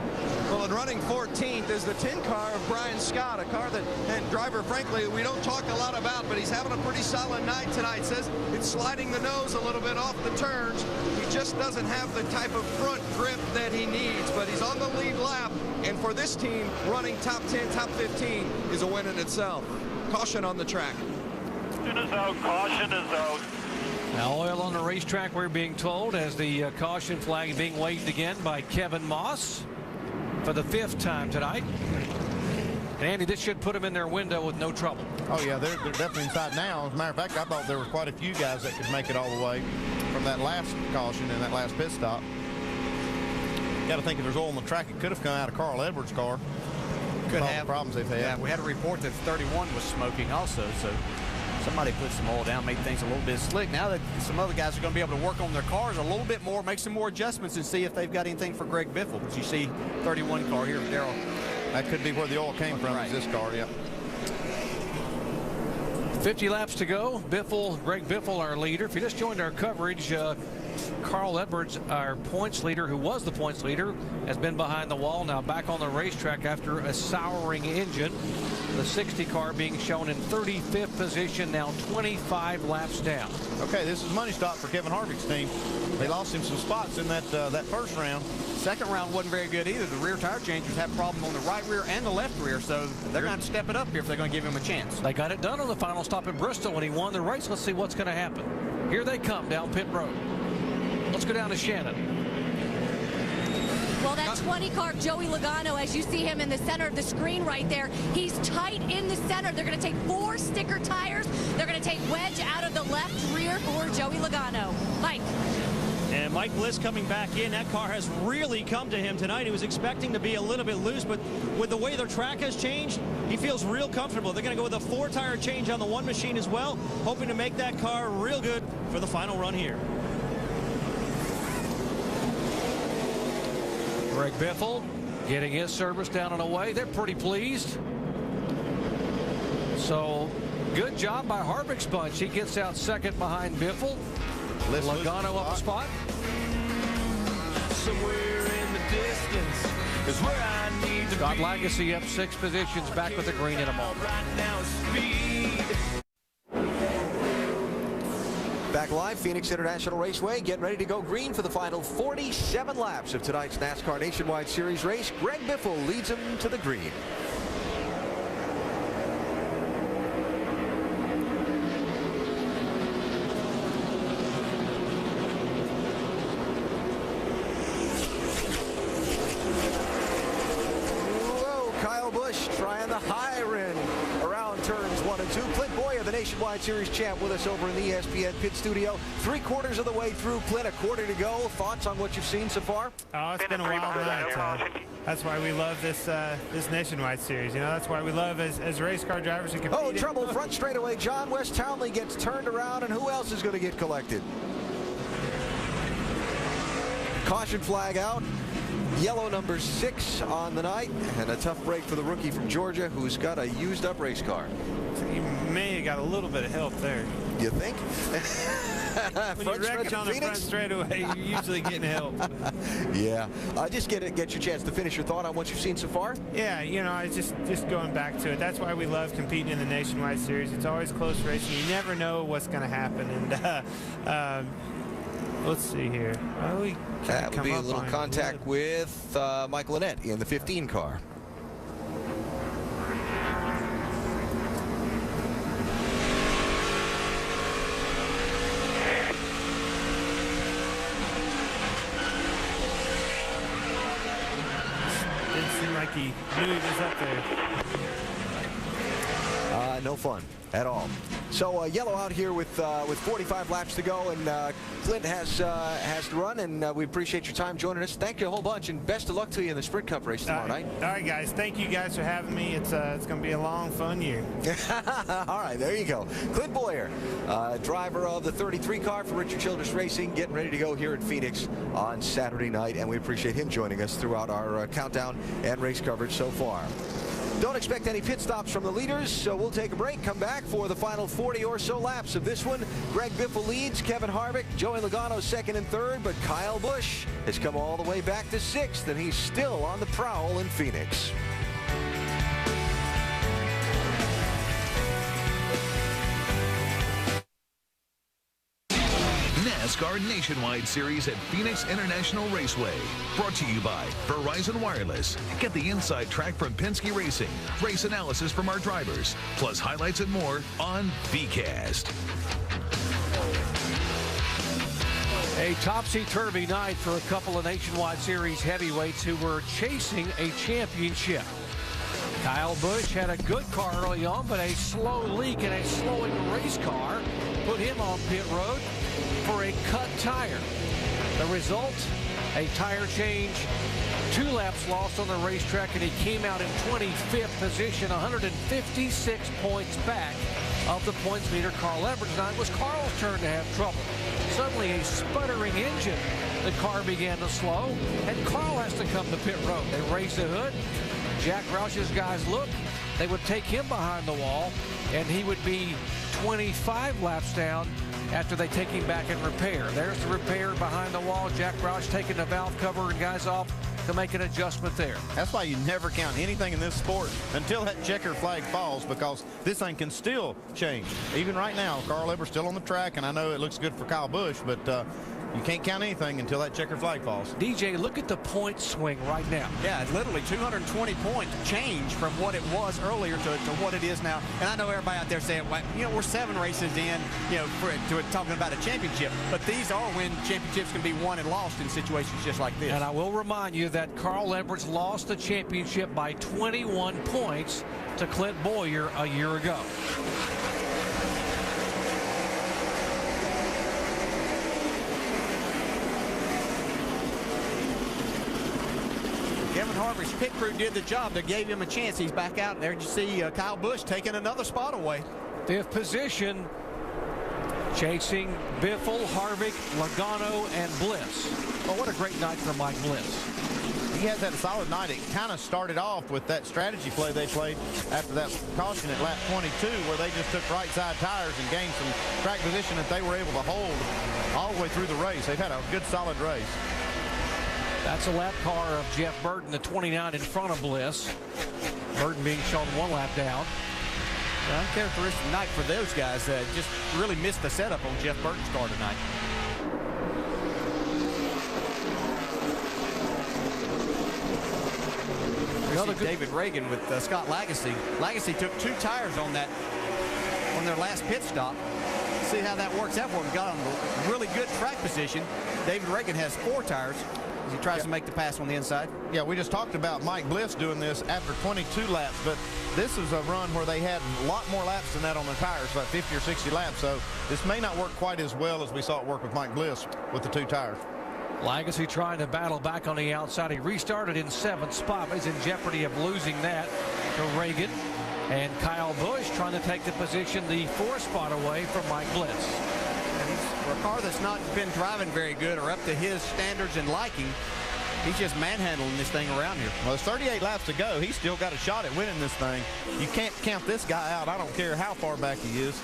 Well, and running 14th is the 10 car of Brian Scott, a car that, and driver, frankly, we don't talk a lot about, but he's having a pretty solid night tonight. Says it's sliding the nose a little bit off the turns. He just doesn't have the type of front grip that he needs, but he's on the lead lap, and for this team, running top 10, top 15 is a win in itself. Caution on the track. Caution is out. Caution is out. Now, oil on the racetrack, we're being told, as the caution flag being waved again by Kevin Moss for the 5th time tonight. And Andy, this should put him in their window with no trouble. Oh yeah, they're definitely inside now. As a matter of fact, I thought there were quite a few guys that could make it all the way from that last caution and that last pit stop. Got to think if there's oil on the track, it could have come out of Carl Edwards' car. Could have the problems they've had. Yeah, we had a report that 31 was smoking also, so Somebody put some oil down, made things a little bit slick. Now that some other guys are going to be able to work on their cars a little bit more, make some more adjustments, and see if they've got anything for Greg Biffle. But you see 31 car here with Darrell. That could be where the oil came from, right. is this car, yeah. 50 laps to go. Greg Biffle, our leader. If you just joined our coverage, Carl Edwards, our points leader, who was the points leader, has been behind the wall, now back on the racetrack after a souring engine. The 60 car being shown in 35th position, now 25 laps down. Okay, this is money stop for Kevin Harvick's team. They lost him some spots in that first round. Second round wasn't very good either. The rear tire changers have problems on the right rear and the left rear, so they're going to have to step it up here if they're going to give him a chance. They got it done on the final stop at Bristol when he won the race. Let's see what's going to happen. Here they come down pit road. Let's go down to Shannon. Well, that 20 car, Joey Logano, as you see him in the center of the screen right there, he's tight in the center. They're going to take 4 sticker tires. They're going to take wedge out of the left rear for Joey Logano. Mike. And Mike Bliss coming back in. That car has really come to him tonight. He was expecting to be a little bit loose, but with the way their track has changed, he feels real comfortable. They're going to go with a 4-tire change on the one machine as well, hoping to make that car real good for the final run here. Greg Biffle getting his service down and away. They're pretty pleased. So good job by Harvick's bunch. He gets out second behind Biffle. Logano up a spot. Somewhere in the distance is where I need to Scott be. Legacy up 6 positions, back with the green in a moment. Right now is speed. Back live, Phoenix International Raceway, getting ready to go green for the final 47 laps of tonight's NASCAR Nationwide Series race. Greg Biffle leads them to the green. Whoa, Kyle Busch trying the high rim around turns 1 and 2. Clint Boyer, the Nationwide Series champ, with us over in the ESPN pit studio. 3/4 of the way through. Clint, a quarter to go. Thoughts on what you've seen so far? Oh, it's been a wild night. That's why we love this this Nationwide Series. You know, that's why we love as race car drivers to compete. Oh, trouble front straightaway. John West Townley gets turned around, and who else is going to get collected? Caution flag out. Yellow number 6 on the night, and a tough break for the rookie from Georgia who's got a used up race car. He may have got a little bit of help there. You think? When you wreck it on the front straightaway, you're usually getting help. Yeah. Just get your chance to finish your thought on what you've seen so far. Yeah, you know, I just going back to it. That's why we love competing in the Nationwide Series. It's always close racing. You never know what's going to happen. And let's see here. Oh, that would be a little contact with Mike Lynette in the 15 car. Didn't seem like he knew he was up there. No fun at all. So yellow out here with 45 laps to go, and Clint has to run, and we appreciate your time joining us. Thank you a whole bunch, and best of luck to you in the Sprint Cup race tomorrow night. All right, guys. Thank you guys for having me. It's going to be a long, fun year. All right, there you go. Clint Boyer, driver of the 33 car for Richard Childress Racing, getting ready to go here at Phoenix on Saturday night, and we appreciate him joining us throughout our countdown and race coverage so far. Don't expect any pit stops from the leaders, so we'll take a break, come back for the final 40 or so laps of this one. Greg Biffle leads, Kevin Harvick, Joey Logano second and third, but Kyle Busch has come all the way back to 6th, and he's still on the prowl in Phoenix. NASCAR Nationwide Series at Phoenix International Raceway. Brought to you by Verizon Wireless. Get the inside track from Penske Racing, race analysis from our drivers, plus highlights and more on VCast. A topsy-turvy night for a couple of Nationwide Series heavyweights who were chasing a championship. Kyle Busch had a good car early on, but a slow leak in a slowing race car put him on pit road for a cut tire. The result, a tire change, 2 laps lost on the racetrack, and he came out in 25th position, 156 points back of the points leader, Carl Edwards. Now it was Carl's turn to have trouble. Suddenly a sputtering engine. The car began to slow, and Carl has to come to pit road. They raise the hood. Jack Roush's guys look. They would take him behind the wall, and he would be 25 laps down after they take him back and repair. There's the repair behind the wall. Jack Roush taking the valve cover and guys off to make an adjustment there. That's why you never count anything in this sport until that checker flag falls, because this thing can still change. Even right now, Carl Edwards still on the track, and I know it looks good for Kyle Busch, but you can't count anything until that checker flag falls. DJ, look at the point swing right now. Yeah, it's literally 220 point change from what it was earlier to what it is now. And I know everybody out there saying, well, you know, we're 7 races in, you know, to talking about a championship. But these are when championships can be won and lost in situations just like this. And I will remind you that Carl Edwards lost the championship by 21 points to Clint Bowyer a year ago. Kevin Harvick's pit crew did the job. They gave him a chance. He's back out there. You see Kyle Busch taking another spot away. 5th position, chasing Biffle, Harvick, Logano, and Bliss. Oh, what a great night for Mike Bliss. He has had a solid night. It kind of started off with that strategy play they played after that caution at lap 22, where they just took right side tires and gained some track position that they were able to hold all the way through the race. They've had a good solid race. That's a lap car of Jeff Burton, the 29 in front of Bliss. Burton being shown 1 lap down. Uncharacteristic night for those guys. Just really missed the setup on Jeff Burton's car tonight. David Reagan with Scott Lagasse. Lagasse took 2 tires on their last pit stop. See how that works out for him. Got on a really good track position. David Reagan has 4 tires. He tries to make the pass on the inside. Yeah, we just talked about Mike Bliss doing this after 22 laps, but this is a run where they had a lot more laps than that on the tires, about 50 or 60 laps, so this may not work quite as well as we saw it work with Mike Bliss with the 2 tires. Lagasse trying to battle back on the outside. He restarted in 7th spot. He's in jeopardy of losing that to Reagan. And Kyle Busch trying to take the position, the 4th spot away from Mike Bliss. For a car that's not been driving very good or up to his standards and liking, he's just manhandling this thing around here. Well, there's 38 laps to go. He's still got a shot at winning this thing. You can't count this guy out. I don't care how far back he is.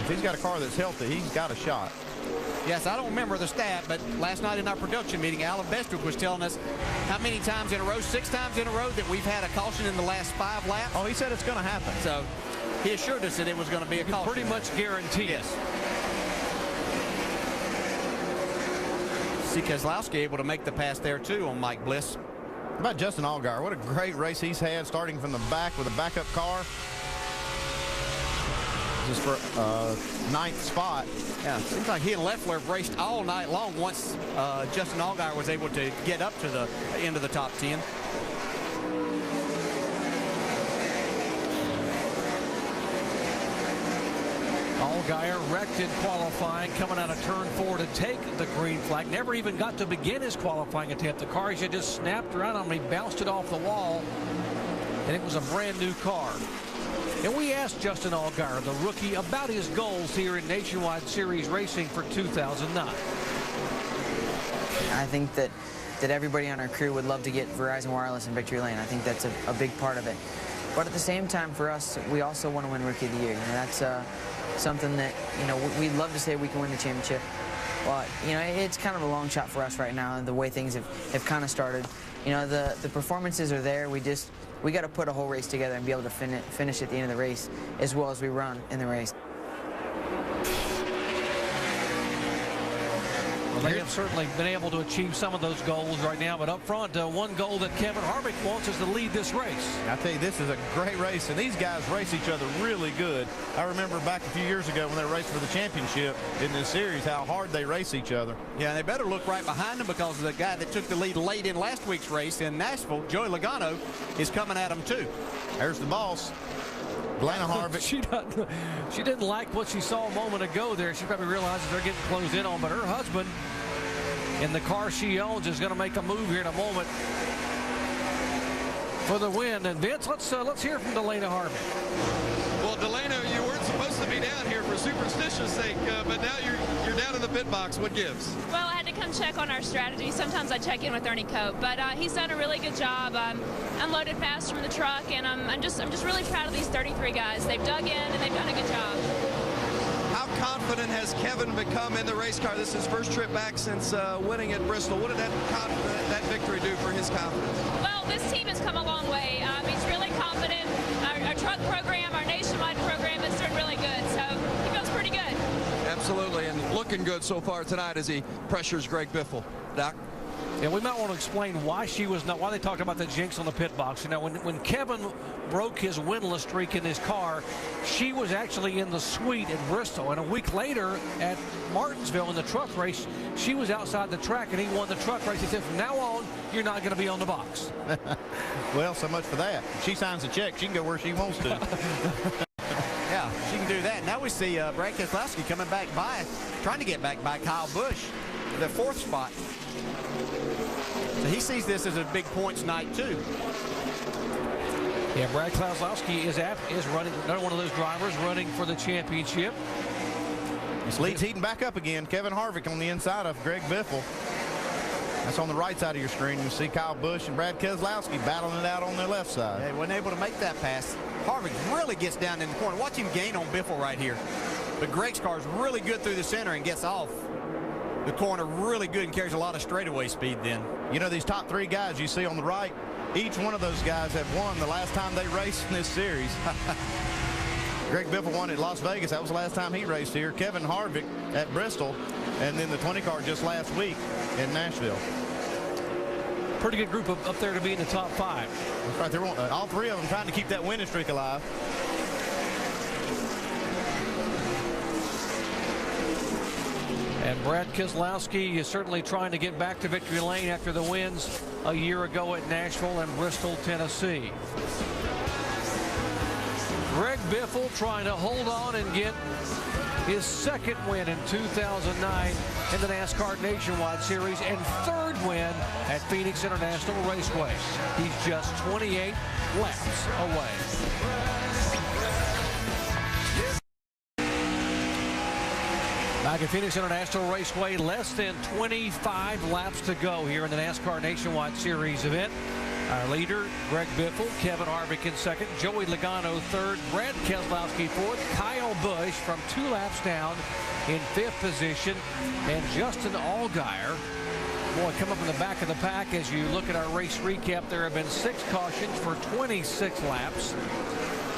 If he's got a car that's healthy, he's got a shot. Yes, I don't remember the stat, but last night in our production meeting, Alan Bestwick was telling us how many times in a row, 6 times in a row, that we've had a caution in the last 5 laps. Oh, he said it's going to happen. So he assured us that it was going to be a caution. Pretty much guaranteed. Yes. See Keselowski able to make the pass there too on Mike Bliss. How about Justin Allgaier? What a great race he's had, starting from the back with a backup car. Just for 9th spot. Yeah, seems like he and Leffler have raced all night long once Justin Allgaier was able to get up to the end of the top 10. Allgaier wrecked in qualifying, coming out of turn 4 to take the green flag. Never even got to begin his qualifying attempt. The car had just snapped around on him. He bounced it off the wall, and it was a brand new car. And we asked Justin Allgaier, the rookie, about his goals here in Nationwide Series Racing for 2009. I think that everybody on our crew would love to get Verizon Wireless in Victory Lane. I think that's a big part of it. But at the same time, for us, we also want to win Rookie of the Year. You know, that's something that, you know, we'd love to say we can win the championship. But, you know, it's kind of a long shot for us right now, the way things have kind of started. You know, the performances are there. We got to put a whole race together and be able to finish at the end of the race as well as we run in the race. Well, they have certainly been able to achieve some of those goals right now, but up front, one goal that Kevin Harvick wants is to lead this race. I tell you, this is a great race, and these guys race each other really good. I remember back a few years ago when they raced for the championship in this series, how hard they race each other. Yeah, they better look right behind them, because the guy that took the lead late in last week's race in Nashville, Joey Logano, is coming at them too. There's the boss. Blana Harvick. She didn't like what she saw a moment ago there. She probably realizes they're getting closed in on, but her husband in the car she owns is going to make a move here in a moment for the win. And Vince, let's hear from Delana Harvick. Well, Delana, you weren't supposed to be out here for superstitious sake, but now you're down in the pit box. What gives? Well, I had to come check on our strategy. Sometimes I check in with Ernie Cope, but he's done a really good job. Unloaded fast from the truck, and I'm just really proud of these 33 guys. They've dug in and they've done a good job. How confident has Kevin become in the race car? This is his first trip back since winning at Bristol. What did that victory do for his confidence? Well, this team has come a long way. He's really confident. Our truck program, our nationwide program is doing really good, so he feels pretty good. Absolutely, and looking good so far tonight as he pressures Greg Biffle. Doc? Yeah, we might want to explain why they talked about the jinx on the pit box. You know, when Kevin broke his winless streak in his car, she was actually in the suite at Bristol. And a week later at Martinsville in the truck race, she was outside the track and he won the truck race. He said, from now on, you're not going to be on the box. Well, so much for that. If she signs a check, she can go where she wants to. Yeah, she can do that. Now we see Brad Keselowski coming back by, trying to get back by Kyle Busch, the 4th spot. So he sees this as a big points night too. Yeah, Brad Keselowski is running, another one of those drivers running for the championship. This lead's heating back up again. Kevin Harvick on the inside of Greg Biffle. That's on the right side of your screen. You see Kyle Busch and Brad Keselowski battling it out on their left side. Yeah, he wasn't able to make that pass. Harvick really gets down in the corner. Watch him gain on Biffle right here. But Greg's car is really good through the center and gets off the corner really good and carries a lot of straightaway speed then. You know, these top 3 guys you see on the right, each one of those guys have won the last time they raced in this series. Greg Biffle won at Las Vegas. That was the last time he raced here. Kevin Harvick at Bristol, and then the 20 car just last week in Nashville. Pretty good group up there to be in the top 5. That's right. They're all 3 of them trying to keep that winning streak alive. And Brad Keselowski is certainly trying to get back to victory lane after the wins a year ago at Nashville and Bristol, Tennessee. Greg Biffle trying to hold on and get his 2nd win in 2009 in the NASCAR Nationwide Series and 3rd win at Phoenix International Raceway. He's just 28 laps away. Back at Phoenix International Raceway, less than 25 laps to go here in the NASCAR Nationwide Series event. Our leader, Greg Biffle, Kevin Harvick in 2nd, Joey Logano 3rd, Brad Keselowski 4th, Kyle Busch from 2 laps down in 5th position, and Justin Allgaier, boy, come up in the back of the pack. As you look at our race recap, there have been 6 cautions for 26 laps.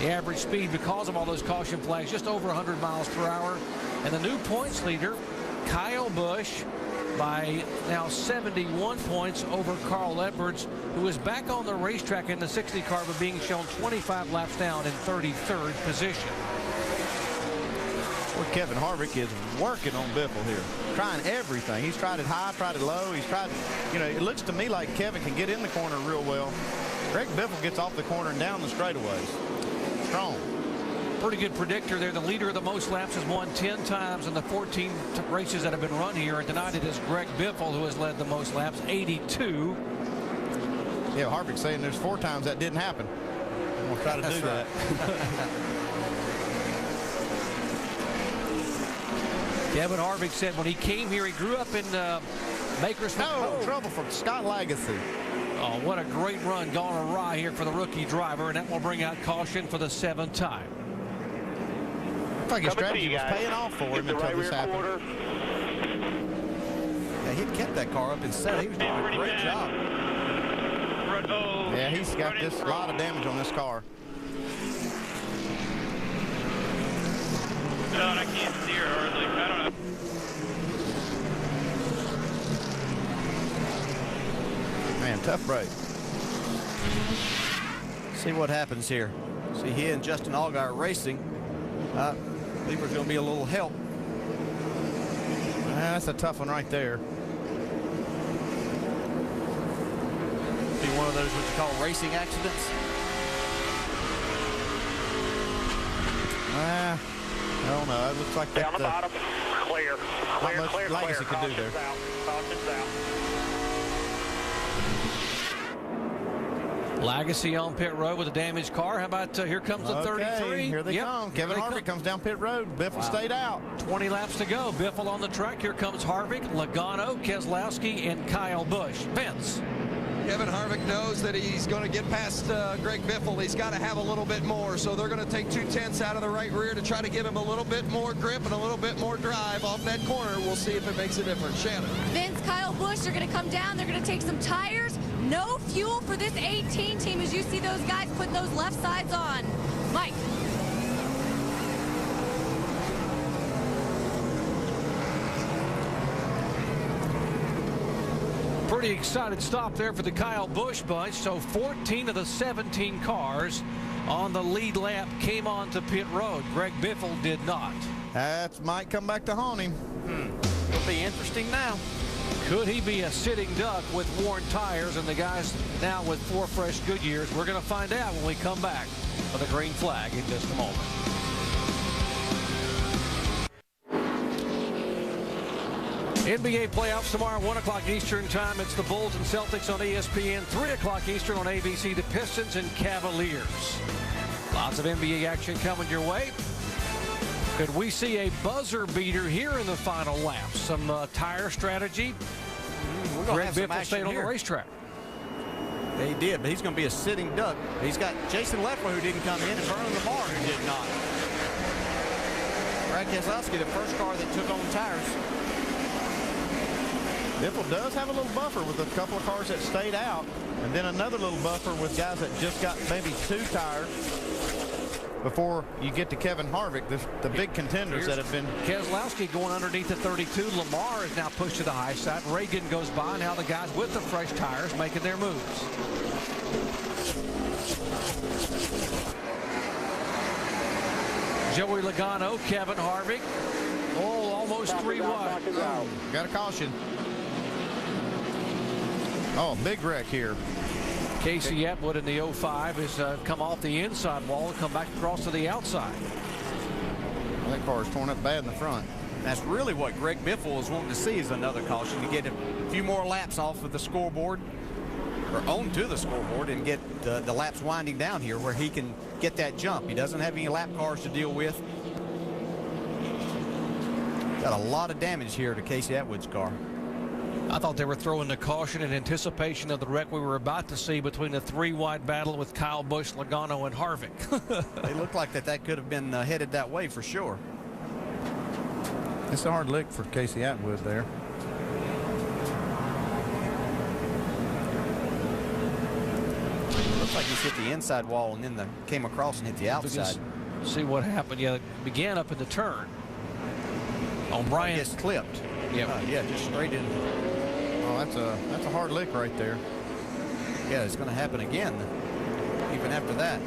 The average speed, because of all those caution flags, just over 100 miles per hour. And the new points leader, Kyle Busch, by now 71 points over Carl Edwards, who is back on the racetrack in the 60 car, but being shown 25 laps down in 33rd position. Well, Kevin Harvick is working on Biffle here, trying everything. He's tried it high, tried it low. He's tried, you know, it looks to me like Kevin can get in the corner real well. Greg Biffle gets off the corner and down the straightaways. Strong. Pretty good predictor there. The leader of the most laps has won 10 times in the 14 races that have been run here. And tonight it is Greg Biffle who has led the most laps, 82. Yeah, Harvick's saying there's 4 times that didn't happen. I'm going to try to do that. Kevin Harvick said when he came here, he grew up in Bakersfield. No, trouble for Scott Legacy. Oh, what a great run gone awry here for the rookie driver, and that will bring out caution for the 7th time. Looks like his strategy was paying off for him until this happened. Yeah, he kept that car up and set. He was doing a great job. Yeah, he's got this a lot of damage on this car. No, I can't steer hardly. I don't know. Man, tough break. See what happens here. See, he and Justin Allgaier racing. I believe there's going to be a little help. That's a tough one right there. Be one of those what you call racing accidents. I don't know. It looks like that. Down the bottom. Clear. Not much Clear. Legacy could do there. Caution's out. Legacy on pit road with a damaged car. How about here comes the 33? Here they come. Kevin Harvick comes down pit road. Biffle stayed out. 20 laps to go. Biffle on the track. Here comes Harvick, Logano, Keselowski, and Kyle Busch. Vince. Kevin Harvick knows that he's going to get past Greg Biffle. He's got to have a little bit more, so they're going to take 2/10 out of the right rear to try to give him a little bit more grip and a little bit more drive off that corner. We'll see if it makes a difference. Shannon. Vince, Kyle Busch are going to come down. They're going to take some tires. No fuel for this 18 team as you see those guys putting those left sides on. Mike. Pretty excited stop there for the Kyle Busch bunch. So 14 of the 17 cars on the lead lap came onto pit road. Greg Biffle did not. That might come back to haunt him. It'll be interesting now. Could he be a sitting duck with worn tires and the guys now with 4 fresh Goodyears? We're going to find out when we come back for the green flag in just a moment. NBA playoffs tomorrow, 1 o'clock Eastern time. It's the Bulls and Celtics on ESPN. 3 o'clock Eastern on ABC, the Pistons and Cavaliers. Lots of NBA action coming your way. Could we see a buzzer beater here in the final lap? Some tire strategy. Greg Biffle stayed on the racetrack. He did, but he's going to be a sitting duck. He's got Jason Leffler, who didn't come in, and Vernon Lamar, who did not. Brad Keselowski, the first car that took on tires. Biffle does have a little buffer with a couple of cars that stayed out, and then another little buffer with guys that just got maybe 2 tires before you get to Kevin Harvick, the big contenders that have been. Keselowski going underneath the 32. Lamar is now pushed to the high side. Reagan goes by. Now the guys with the fresh tires making their moves. Joey Logano, Kevin Harvick. Oh, almost 3 wide. Got a caution. Oh, big wreck here. Casey Atwood in the 05 has come off the inside wall and come back across to the outside. That car is torn up bad in the front. That's really what Greg Biffle is wanting to see, is another caution to get a few more laps off of the scoreboard, or onto the scoreboard, and get the laps winding down here where he can get that jump. He doesn't have any lap cars to deal with. Got a lot of damage here to Casey Atwood's car. I thought they were throwing the caution in anticipation of the wreck we were about to see between the 3-wide battle with Kyle Busch, Logano, and Harvick. They look like that could have been headed that way for sure. It's a hard lick for Casey Atwood there. Looks like he hit the inside wall and then came across and hit the outside. See what happened. Yeah, it began up in the turn. On Brian. Gets clipped. Yeah, just straight in. Oh, that's a hard lick right there. Yeah, it's going to happen again, even after that.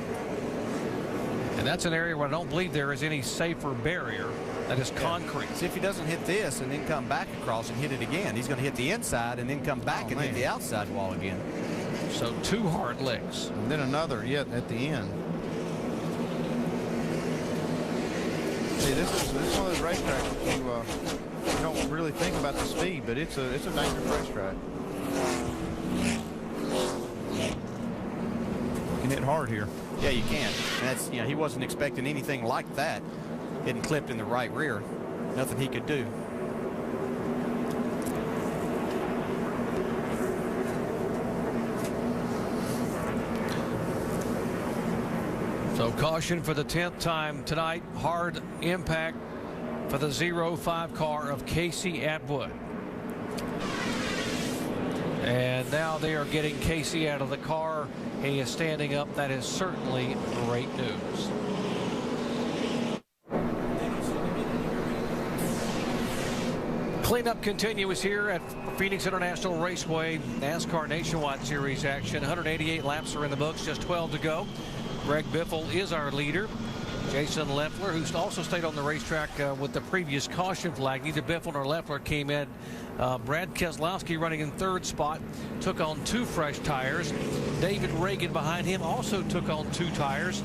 And that's an area where I don't believe there is any safer barrier. That is concrete. See if he doesn't hit this and then come back across and hit it again. He's going to hit the inside and then come back and hit the outside wall again. So 2 hard licks. And then another yet at the end. See, this is one of those racetracks you don't really think about the speed, but it's a dangerous racetrack. You can hit hard here. Yeah, you can. And that's, he wasn't expecting anything like that. Getting clipped in the right rear. Nothing he could do. So caution for the 10th time tonight. Hard impact for the 05 car of Casey Atwood. And now they are getting Casey out of the car. He is standing up. That is certainly great news. Cleanup continues here at Phoenix International Raceway. NASCAR Nationwide Series action. 188 laps are in the books, just 12 to go. Greg Biffle is our leader. Jason Leffler, who's also stayed on the racetrack with the previous caution flag. Neither Biffle nor Leffler came in. Brad Keselowski running in 3rd spot, took on 2 fresh tires. David Reagan behind him also took on 2 tires.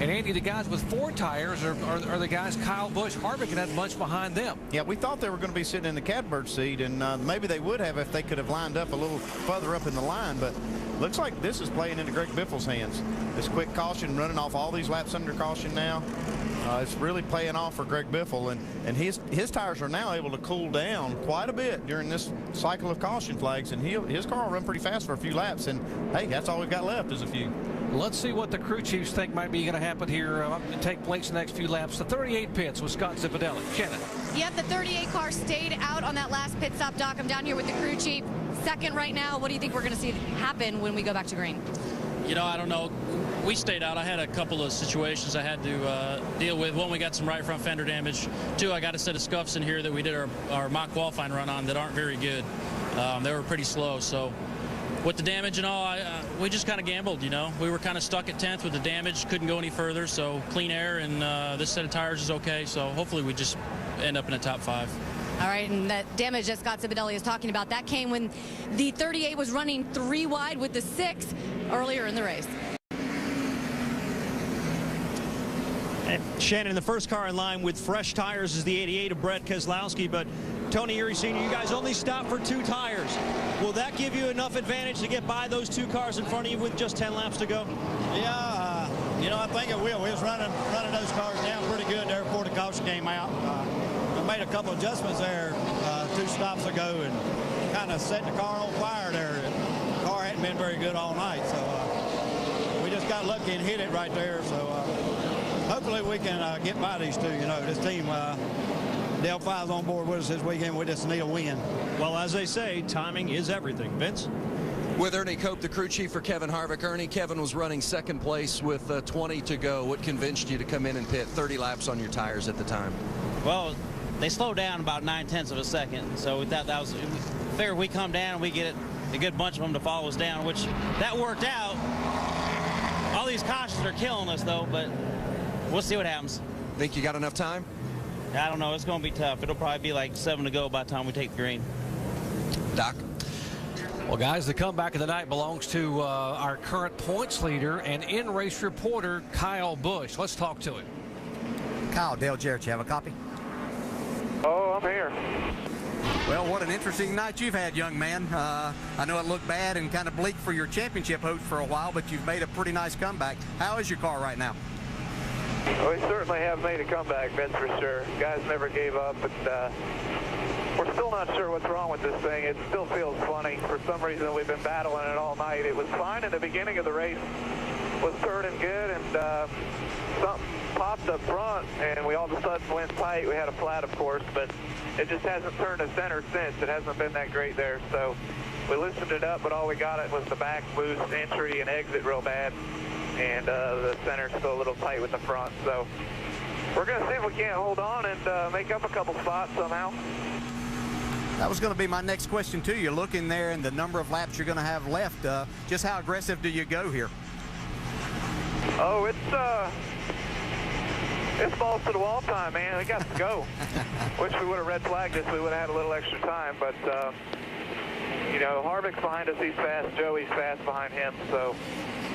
And Andy, the guys with 4 tires are the guys Kyle Busch, Harvick, and that bunch behind them. Yeah, we thought they were going to be sitting in the catbird seat, and maybe they would have if they could have lined up a little further up in the line, but looks like this is playing into Greg Biffle's hands. This quick caution, running off all these laps under caution now. It's really paying off for Greg Biffle, and his tires are now able to cool down quite a bit during this cycle of caution flags, and his car will run pretty fast for a few laps, and hey, that's all we've got left is a few. Let's see what the crew chiefs think might be going to happen here, take place in the next few laps. The 38 pits with Scott Zipadelli. Shannon. Yep, the 38 car stayed out on that last pit stop, Doc. I'm down here with the crew chief. Second right now. What do you think we're going to see happen when we go back to green? You know, I don't know. We stayed out. I had a couple of situations I had to deal with. One, we got some right front fender damage. 2, I got a set of scuffs in here that we did our mock qualifying run on that aren't very good. They were pretty slow. So with the damage and all, we just kind of gambled, you know. We were kind of stuck at 10th with the damage, couldn't go any further. So clean air and this set of tires is okay. So hopefully we just end up in the top 5. All right, and that damage that Scott Zipadelli is talking about, that came when the 38 was running 3 wide with the 6 earlier in the race. And Shannon, the first car in line with fresh tires is the 88 of Brett Keselowski, but Tony Eury Sr., you guys only stopped for 2 tires. Will that give you enough advantage to get by those 2 cars in front of you with just 10 laps to go? Yeah, you know, I think it will. We was running those cars down pretty good there before the caution came out. We made a couple adjustments there 2 stops ago and kind of set the car on fire there. The car hadn't been very good all night, so we just got lucky and hit it right there. So hopefully we can get by these 2. You know, this team, Delphi's on board with us this weekend. We just need a win. Well, as they say, timing is everything. Vince? With Ernie Cope, the crew chief for Kevin Harvick. Ernie, Kevin was running second place with 20 to go. What convinced you to come in and pit 30 laps on your tires at the time? Well, they slowed down about 9/10 of a second, so we thought that was fair. We come down, we get a good bunch of them to follow us down, which that worked out. All these cautions are killing us, though, but we'll see what happens. Think you got enough time? I don't know. It's going to be tough. It'll probably be like 7 to go by the time we take the green. Doc? Well, guys, the comeback of the night belongs to our current points leader and in-race reporter, Kyle Busch. Let's talk to him. Kyle, Dale Jarrett, you have a copy? Oh, I'm here. Well, what an interesting night you've had, young man. I know it looked bad and kind of bleak for your championship hopes for a while, but you've made a pretty nice comeback. How is your car right now? Well, we certainly have made a comeback, that's for sure. Guys never gave up, but we're still not sure what's wrong with this thing. It still feels funny. For some reason, we've been battling it all night. It was fine in the beginning of the race. Was turning good, and something popped up front, and we all of a sudden went tight. We had a flat, of course, but it just hasn't turned to center since. It hasn't been that great there. So we loosened it up, but all we got it was the back boost, entry, and exit real bad. And the center's still a little tight with the front. So we're going to see if we can't hold on and make up a couple spots somehow. That was going to be my next question to you. Looking there and the number of laps you're going to have left, just how aggressive do you go here? Oh, it's balls to the wall time, man. We got to go. Wish we would have red flagged this. We would have had a little extra time, but you know, Harvick's behind us. He's fast. Joey's fast behind him. So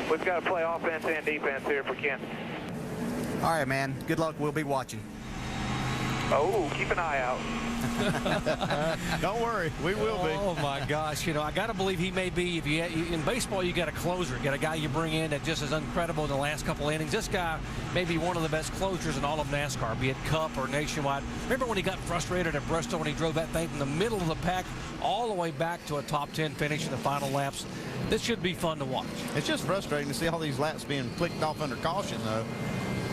we've got to play offense and defense here if we can. All right, man. Good luck. We'll be watching. Oh, keep an eye out. Don't worry, we will be. Oh my gosh, you know, I got to believe he may be. If you in baseball, you got a closer, you got a guy you bring in that just is incredible in the last couple innings. This guy may be one of the best closers in all of NASCAR, be it Cup or Nationwide. Remember when he got frustrated at Bristol when he drove that thing from the middle of the pack all the way back to a top 10 finish in the final laps? This should be fun to watch. It's just frustrating to see all these laps being clicked off under caution, though.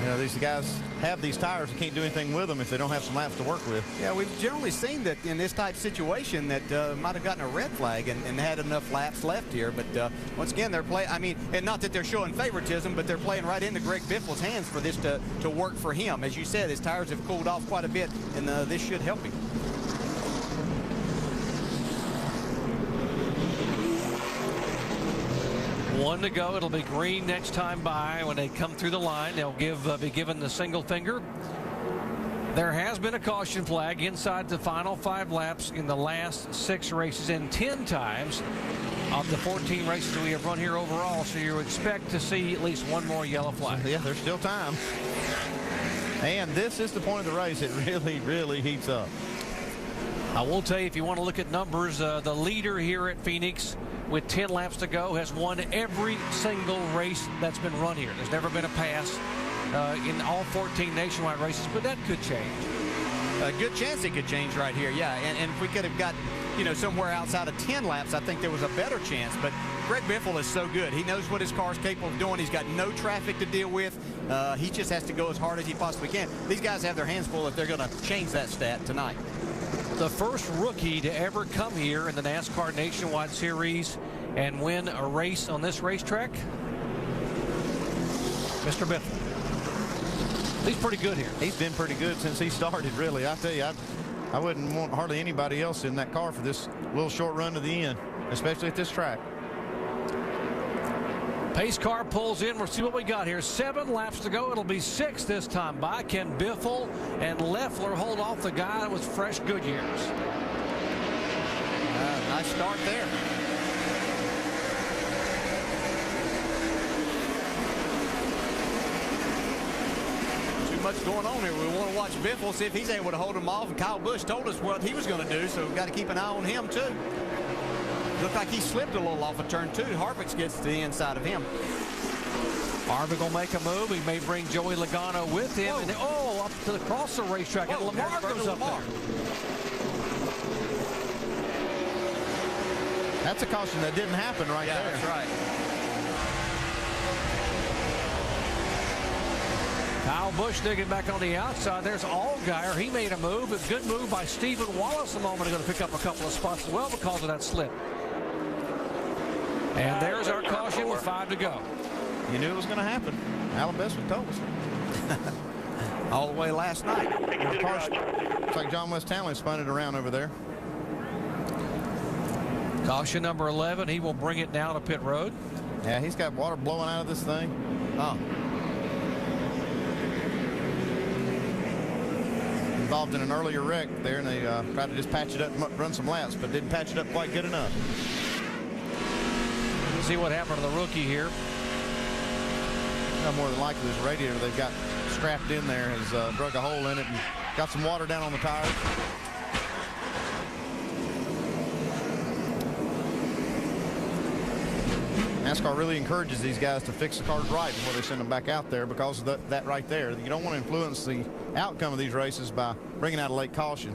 You know, these guys have these tires and can't do anything with them if they don't have some laps to work with. Yeah, we've generally seen that in this type situation that might have gotten a red flag and had enough laps left here. But once again, they're playing, I mean, and not that they're showing favoritism, but they're playing right into Greg Biffle's hands for this to work for him. As you said, his tires have cooled off quite a bit, and this should help him. One to go. It'll be green next time by. When they come through the line, they'll be given the single finger. There has been a caution flag inside the final 5 laps in the last 6 races, and 10 times of the 14 races we have run here overall, so you expect to see at least one more yellow flag. Yeah, there's still time. And this is the point of the race. It really, really heats up. I will tell you, if you want to look at numbers, the leader here at Phoenix with 10 laps to go has won every single race that's been run here. There's never been a pass in all 14 nationwide races, but that could change. A good chance it could change right here, yeah. And if we could have got, somewhere outside of 10 laps, I think there was a better chance. But Greg Biffle is so good. He knows what his car's capable of doing. He's got no traffic to deal with. He just has to go as hard as he possibly can. These guys have their hands full if they're going to change that stat tonight. The first rookie to ever come here in the NASCAR Nationwide Series and win a race on this racetrack, Mr. Biffle. He's pretty good here. He's been pretty good since he started, really. I tell you, I wouldn't want hardly anybody else in that car for this little short run to the end, especially at this track. Pace car pulls in. We'll see what we got here. 7 laps to go. It'll be 6 this time by. Can Biffle and Leffler hold off the guy with fresh Goodyears? Nice start there. Much going on here. We want to watch Biffle, see if he's able to hold him off. And Kyle Busch told us what he was going to do, so we've got to keep an eye on him too. Looked like he slipped a little off of turn 2. Harvick gets to the inside of him. Harvick will make a move. He may bring Joey Logano with him. And up to the cross the racetrack. And Lamar goes up there. That's a caution that didn't happen right there. That's right. Kyle Busch digging back on the outside. There's Allgaier. He made a move. A good move by Stephen Wallace a moment ago to pick up a couple of spots as well because of that slip. And there's our caution with 5 to go. You knew it was going to happen. Alan Bestwick told us. All the way last night. Looks like John West Townley spun it around over there. Caution number 11. He will bring it down to pit road. Yeah, he's got water blowing out of this thing. Oh. Involved in an earlier wreck there, and they tried to just patch it up and run some laps, but didn't patch it up quite good enough. Let's see what happened to the rookie here. More than likely, this radiator they've got strapped in there has drug a hole in it and got some water down on the tires. NASCAR really encourages these guys to fix the cars right before they send them back out there because of that right there. You don't want to influence the outcome of these races by bringing out a late caution.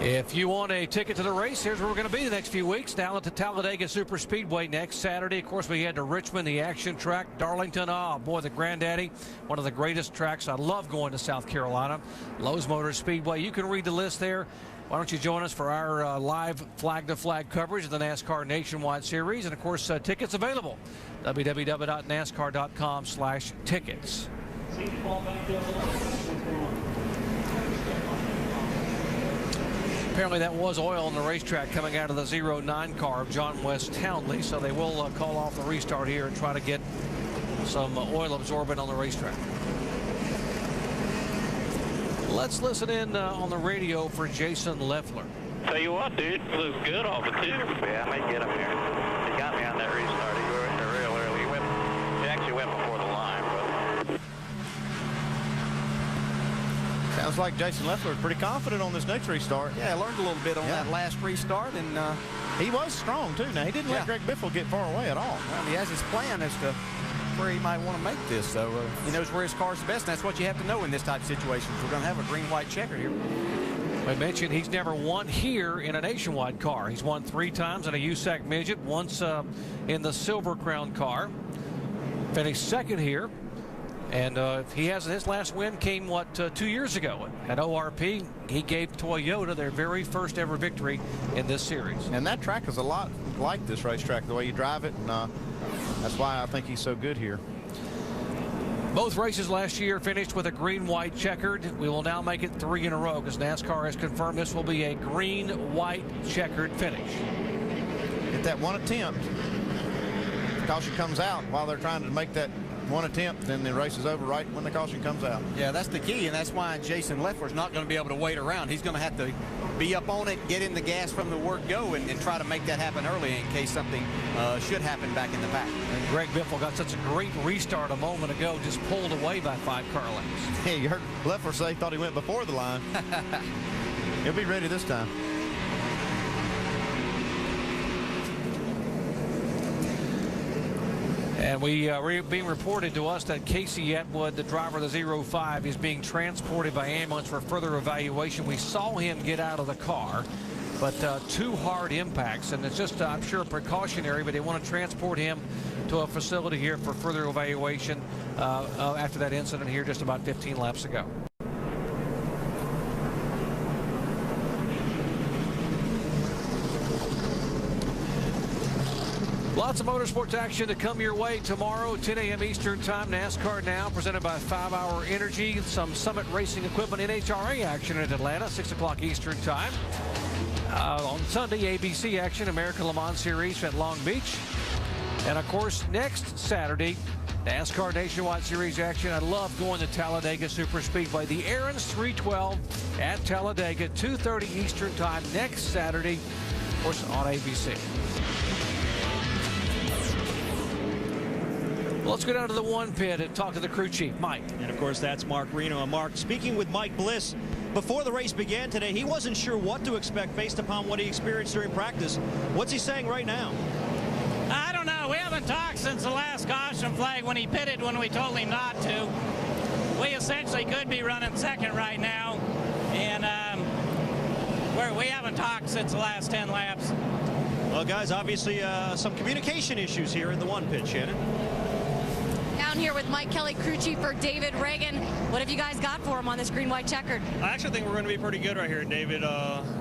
If you want a ticket to the race, here's where we're going to be the next few weeks. Down at the Talladega Super Speedway next Saturday. Of course, we head to Richmond, the action track, Darlington. Oh, boy, the granddaddy. One of the greatest tracks. I love going to South Carolina. Lowe's Motor Speedway. You can read the list there. Why don't you join us for our live flag-to-flag coverage of the NASCAR Nationwide Series. And, of course, tickets available. www.nascar.com/tickets. Apparently that was oil on the racetrack coming out of the 09 car of John West Townley, so they will call off the restart here and try to get some oil absorbent on the racetrack. Let's listen in on the radio for Jason Leffler. Tell you what, dude, looks good off the tube. Yeah, I may get him here. He got me on that restart. He went in there real early. He actually went before the line, but sounds like Jason Leffler is pretty confident on this next restart. Yeah, I learned a little bit on that last restart, and he was strong too. Now he didn't let Greg Biffle get far away at all. Well, he has his plan as to where he might want to make this, so he knows where his car's the best, and that's what you have to know in this type of situation. We're going to have a green-white checker here. I mentioned he's never won here in a nationwide car. He's won 3 times in a USAC midget, once in the Silver Crown car. Finished second here. And he has his last win came, 2 years ago at ORP. He gave Toyota their very first ever victory in this series. And that track is a lot like this racetrack, the way you drive it, and that's why I think he's so good here. Both races last year finished with a green-white checkered. We will now make it 3 in a row because NASCAR has confirmed this will be a green-white checkered finish. Get that one attempt. If caution comes out while they're trying to make that one attempt, then the race is over right when the caution comes out. Yeah, that's the key, and that's why Jason Leffler's not going to be able to wait around. He's going to have to be up on it, get in the gas from the word go, and try to make that happen early in case something should happen back in the pack. And Greg Biffle got such a great restart a moment ago, just pulled away by 5 car lengths. Yeah, you heard Leffler say he thought he went before the line. He'll be ready this time. And being reported to us that Casey Atwood, the driver of the 05, is being transported by ambulance for further evaluation. We saw him get out of the car, but 2 hard impacts, and it's just, I'm sure, precautionary, but they want to transport him to a facility here for further evaluation after that incident here just about 15 laps ago. Lots of motorsports action to come your way tomorrow, 10 a.m. Eastern Time. NASCAR Now, presented by 5 Hour Energy. Some Summit Racing Equipment NHRA action in Atlanta, 6 o'clock Eastern Time. On Sunday, ABC action, American Le Mans Series at Long Beach. And, of course, next Saturday, NASCAR Nationwide Series action. I love going to Talladega Superspeedway. The Aaron's 312 at Talladega, 2:30 Eastern Time next Saturday, of course, on ABC. Let's go down to the 1 pit and talk to the crew chief, Mike. And, of course, that's Mark Reno. And, Mark, speaking with Mike Bliss, before the race began today, he wasn't sure what to expect based upon what he experienced during practice. What's he saying right now? I don't know. We haven't talked since the last caution flag when he pitted when we told him not to. We essentially could be running second right now. And we haven't talked since the last 10 laps. Well, guys, obviously some communication issues here in the 1 pit, Shannon. Down here with Mike Kelly, crew chief for David Reagan. What have you guys got for him on this green-white checkered? I actually think we're going to be pretty good right here, David.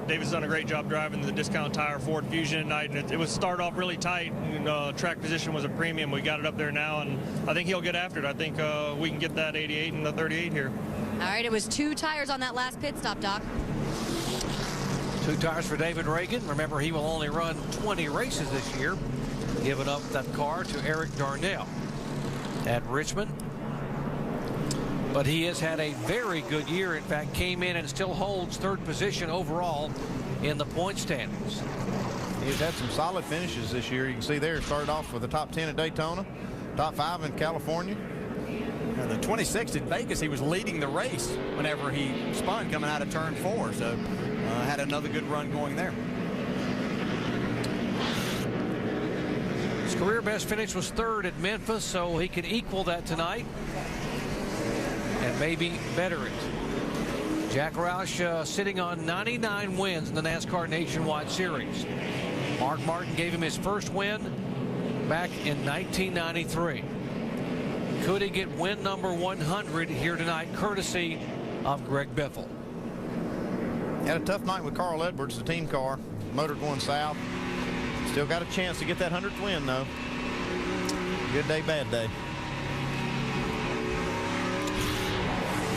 David's done a great job driving the discount tire Ford Fusion tonight. And it was started off really tight. And, track position was a premium. We got it up there now, and I think he'll get after it. I think we can get that 88 and the 38 here. All right, it was 2 tires on that last pit stop, Doc. 2 tires for David Reagan. Remember, he will only run 20 races this year, giving up that car to Eric Darnell at Richmond. But he has had a very good year. In fact, came in and still holds 3rd position overall in the point standings. He's had some solid finishes this year. You can see there, started off with the top 10 at Daytona, top 5 in California. The 26th at Vegas, he was leading the race whenever he spun coming out of turn 4. So had another good run going there. His career best finish was 3rd at Memphis, so he can equal that tonight and maybe better it. Jack Roush sitting on 99 wins in the NASCAR Nationwide Series. Mark Martin gave him his first win back in 1993. Could he get win number 100 here tonight, courtesy of Greg Biffle? Had a tough night with Carl Edwards, the team car. Motor going south. Still got a chance to get that 100th win, though. Good day, bad day.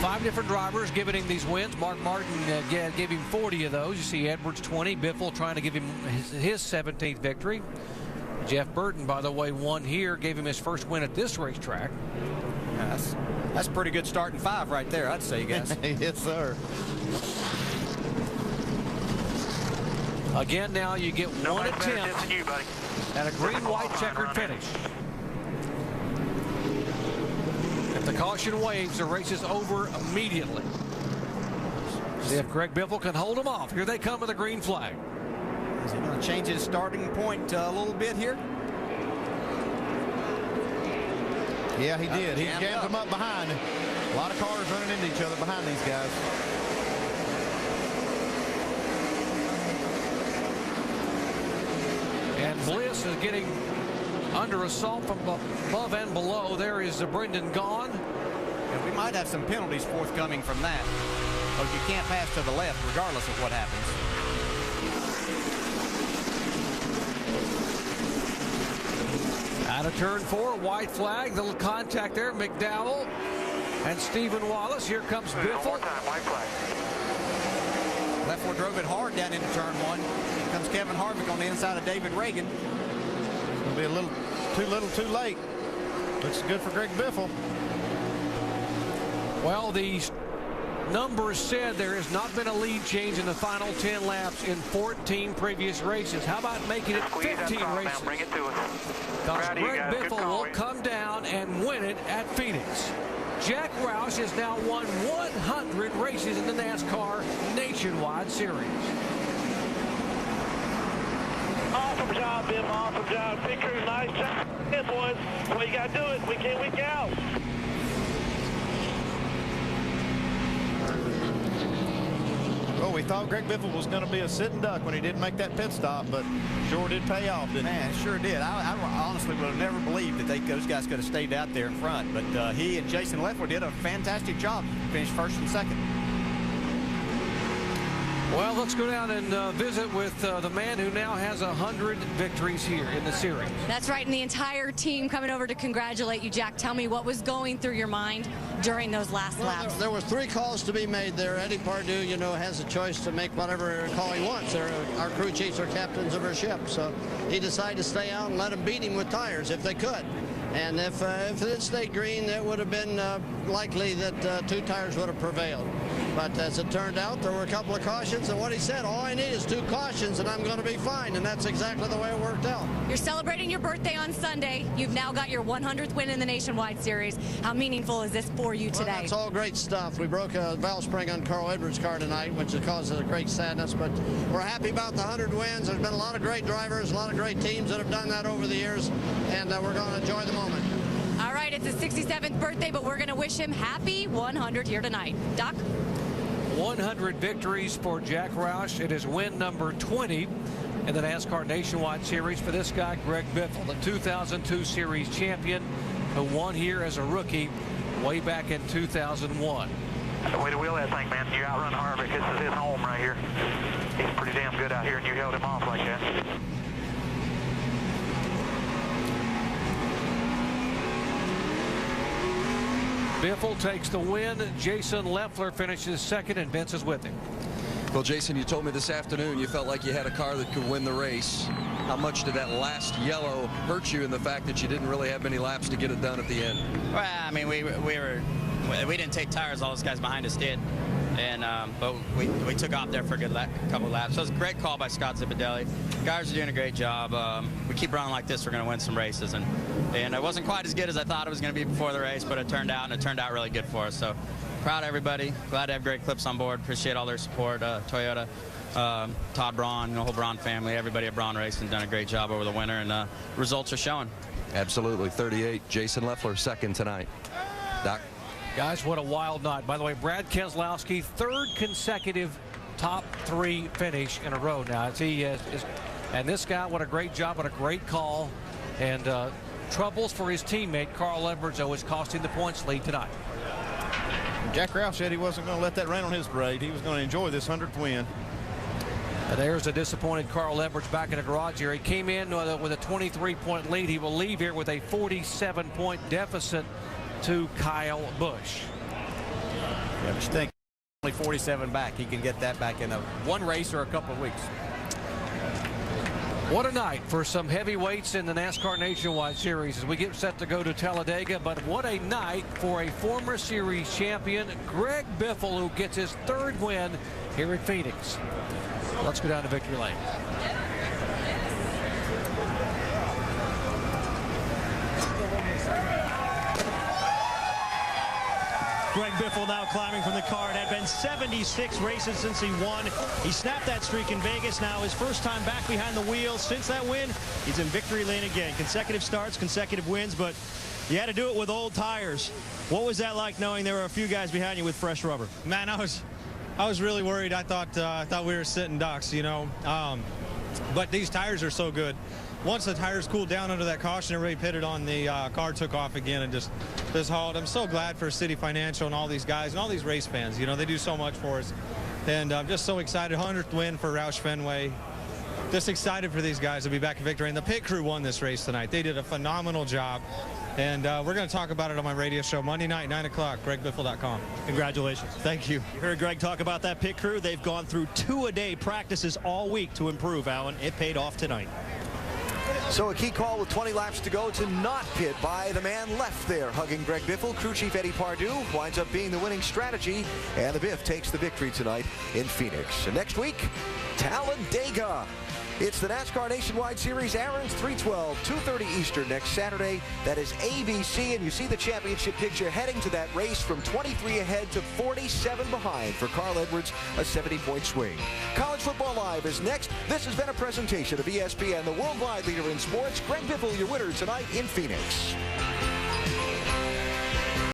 5 different drivers giving him these wins. Mark Martin gave him 40 of those. You see Edwards 20. Biffle trying to give him his 17th victory. Jeff Burton, by the way, won here, gave him his first win at this racetrack. Yeah, that's a pretty good starting 5 right there, I'd say, guys. Yes, sir. Again, now you get one attempt at a green-white checkered finish. If the caution waves, the race is over immediately. See if Greg Biffle can hold them off. Here they come with a green flag. Is he going to change his starting point a little bit here? Yeah, he did. He jammed them up behind. A lot of cars running into each other behind these guys. And Bliss is getting under assault from above and below. There is Brendan Gaughan. And we might have some penalties forthcoming from that, because you can't pass to the left regardless of what happens. Out of turn 4, white flag, the little contact there, McDowell and Stephen Wallace. Here comes Biffle. Leffler drove it hard down into turn 1. Here comes Kevin Harvick on the inside of David Reagan. It'll be a little too late. Looks good for Greg Biffle. Well, the numbers said there has not been a lead change in the final 10 laps in 14 previous races. How about making it 15 races? Bring it to us. Because Greg Biffle will come down and win it at Phoenix. Jack Roush has now won 100 races in the NASCAR Nationwide Series. Awesome job, Biff. Awesome job. Pit crew, nice job. Yeah, boys. That's the way you got to do it. Week in, week out. Well, we thought Greg Biffle was going to be a sitting duck when he didn't make that pit stop, but sure did pay off, didn't Man, it sure did. I honestly would have never believed that those guys could have stayed out there in front, but he and Jason Leffler did a fantastic job. Finished first and second. Well, let's go down and visit with the man who now has 100 victories here in the series. That's right, and the entire team coming over to congratulate you, Jack. Tell me what was going through your mind during those last laps. There were 3 calls to be made there. Eddie Pardue, you know, has a choice to make whatever call he wants. Our crew chiefs are captains of our ship, so he decided to stay out and let them beat him with tires if they could. And if it stayed green, it would have been likely that 2 tires would have prevailed. But as it turned out, there were a couple of cautions, and what he said, all I need is 2 cautions, and I'm going to be fine, and that's exactly the way it worked out. You're celebrating your birthday on Sunday. You've now got your 100th win in the Nationwide Series. How meaningful is this for you today? Well, it's all great stuff. We broke a valve spring on Carl Edwards' car tonight, which has caused a great sadness, but we're happy about the 100 wins. There's been a lot of great drivers, a lot of great teams that have done that over the years, and we're going to enjoy the moment. All right, it's his 67th birthday, but we're going to wish him happy 100 here tonight. Doc? 100 victories for Jack Roush. It is win number 20 in the NASCAR Nationwide Series for this guy, Greg Biffle, the 2002 Series champion who won here as a rookie way back in 2001. The way to wheel that thing, man. You outrun Harvick. This is his home right here. He's pretty damn good out here, and you held him off like that. Biffle takes the win. Jason Leffler finishes second, and Vince is with him. Well, Jason, you told me this afternoon you felt like you had a car that could win the race. How much did that last yellow hurt you in the fact that you didn't really have many laps to get it done at the end? Well, I mean, we didn't take tires. All those guys behind us did. And but we took off there for a good couple of laps. So it was a great call by Scott Zipadelli. Guys are doing a great job. We keep running like this, we're going to win some races. And it wasn't quite as good as I thought it was going to be before the race, but it turned out really good for us. So proud of everybody. Glad to have Great Clips on board. Appreciate all their support. Toyota, Todd Braun, the whole Braun family, everybody at Braun Racing done a great job over the winter, and results are showing. Absolutely. 38. Jason Leffler second tonight. Doc? Guys, what a wild night. By the way, Brad Keselowski, 3rd consecutive top 3 finish in a row now. And this guy, what a great job, what a great call. And troubles for his teammate, Carl Edwards, always cost him the points lead tonight. Jack Roush said he wasn't going to let that rain on his parade. He was going to enjoy this 100th win. And there's a disappointed Carl Edwards back in the garage here. He came in with a 23-point lead. He will leave here with a 47-point deficit to Kyle Busch. Yeah, but you think only 47 back. He can get that back in one race or a couple of weeks. What a night for some heavyweights in the NASCAR Nationwide Series as we get set to go to Talladega. But what a night for a former series champion, Greg Biffle, who gets his 3rd win here at Phoenix. Let's go down to victory lane. Greg Biffle now climbing from the car. It had been 76 races since he won. He snapped that streak in Vegas. Now his first time back behind the wheel since that win. He's in victory lane again. Consecutive starts, consecutive wins, but you had to do it with old tires. What was that like knowing there were a few guys behind you with fresh rubber? Man, I was really worried. I thought we were sitting ducks, you know. But these tires are so good. Once the tires cooled down under that caution, everybody pitted on, the car took off again and just hauled. I'm so glad for City Financial and all these guys and all these race fans. You know, they do so much for us. And I'm just so excited. 100th win for Roush Fenway. Just excited for these guys to be back in victory. And the pit crew won this race tonight. They did a phenomenal job. And we're going to talk about it on my radio show Monday night, 9 o'clock, GregBiffle.com. Congratulations. Thank you. You heard Greg talk about that pit crew. They've gone through 2-a-day practices all week to improve, Alan. It paid off tonight. So a key call with 20 laps to go to not pit by the man left there, hugging Greg Biffle. Crew chief Eddie Pardue winds up being the winning strategy, and the Biff takes the victory tonight in Phoenix. And next week, Talladega. It's the NASCAR Nationwide Series, Aaron's 312, 2:30 Eastern next Saturday. That is ABC, and you see the championship picture heading to that race from 23 ahead to 47 behind for Carl Edwards, a 70-point swing. College Football Live is next. This has been a presentation of ESPN, the worldwide leader in sports. Greg Biffle, your winner tonight in Phoenix.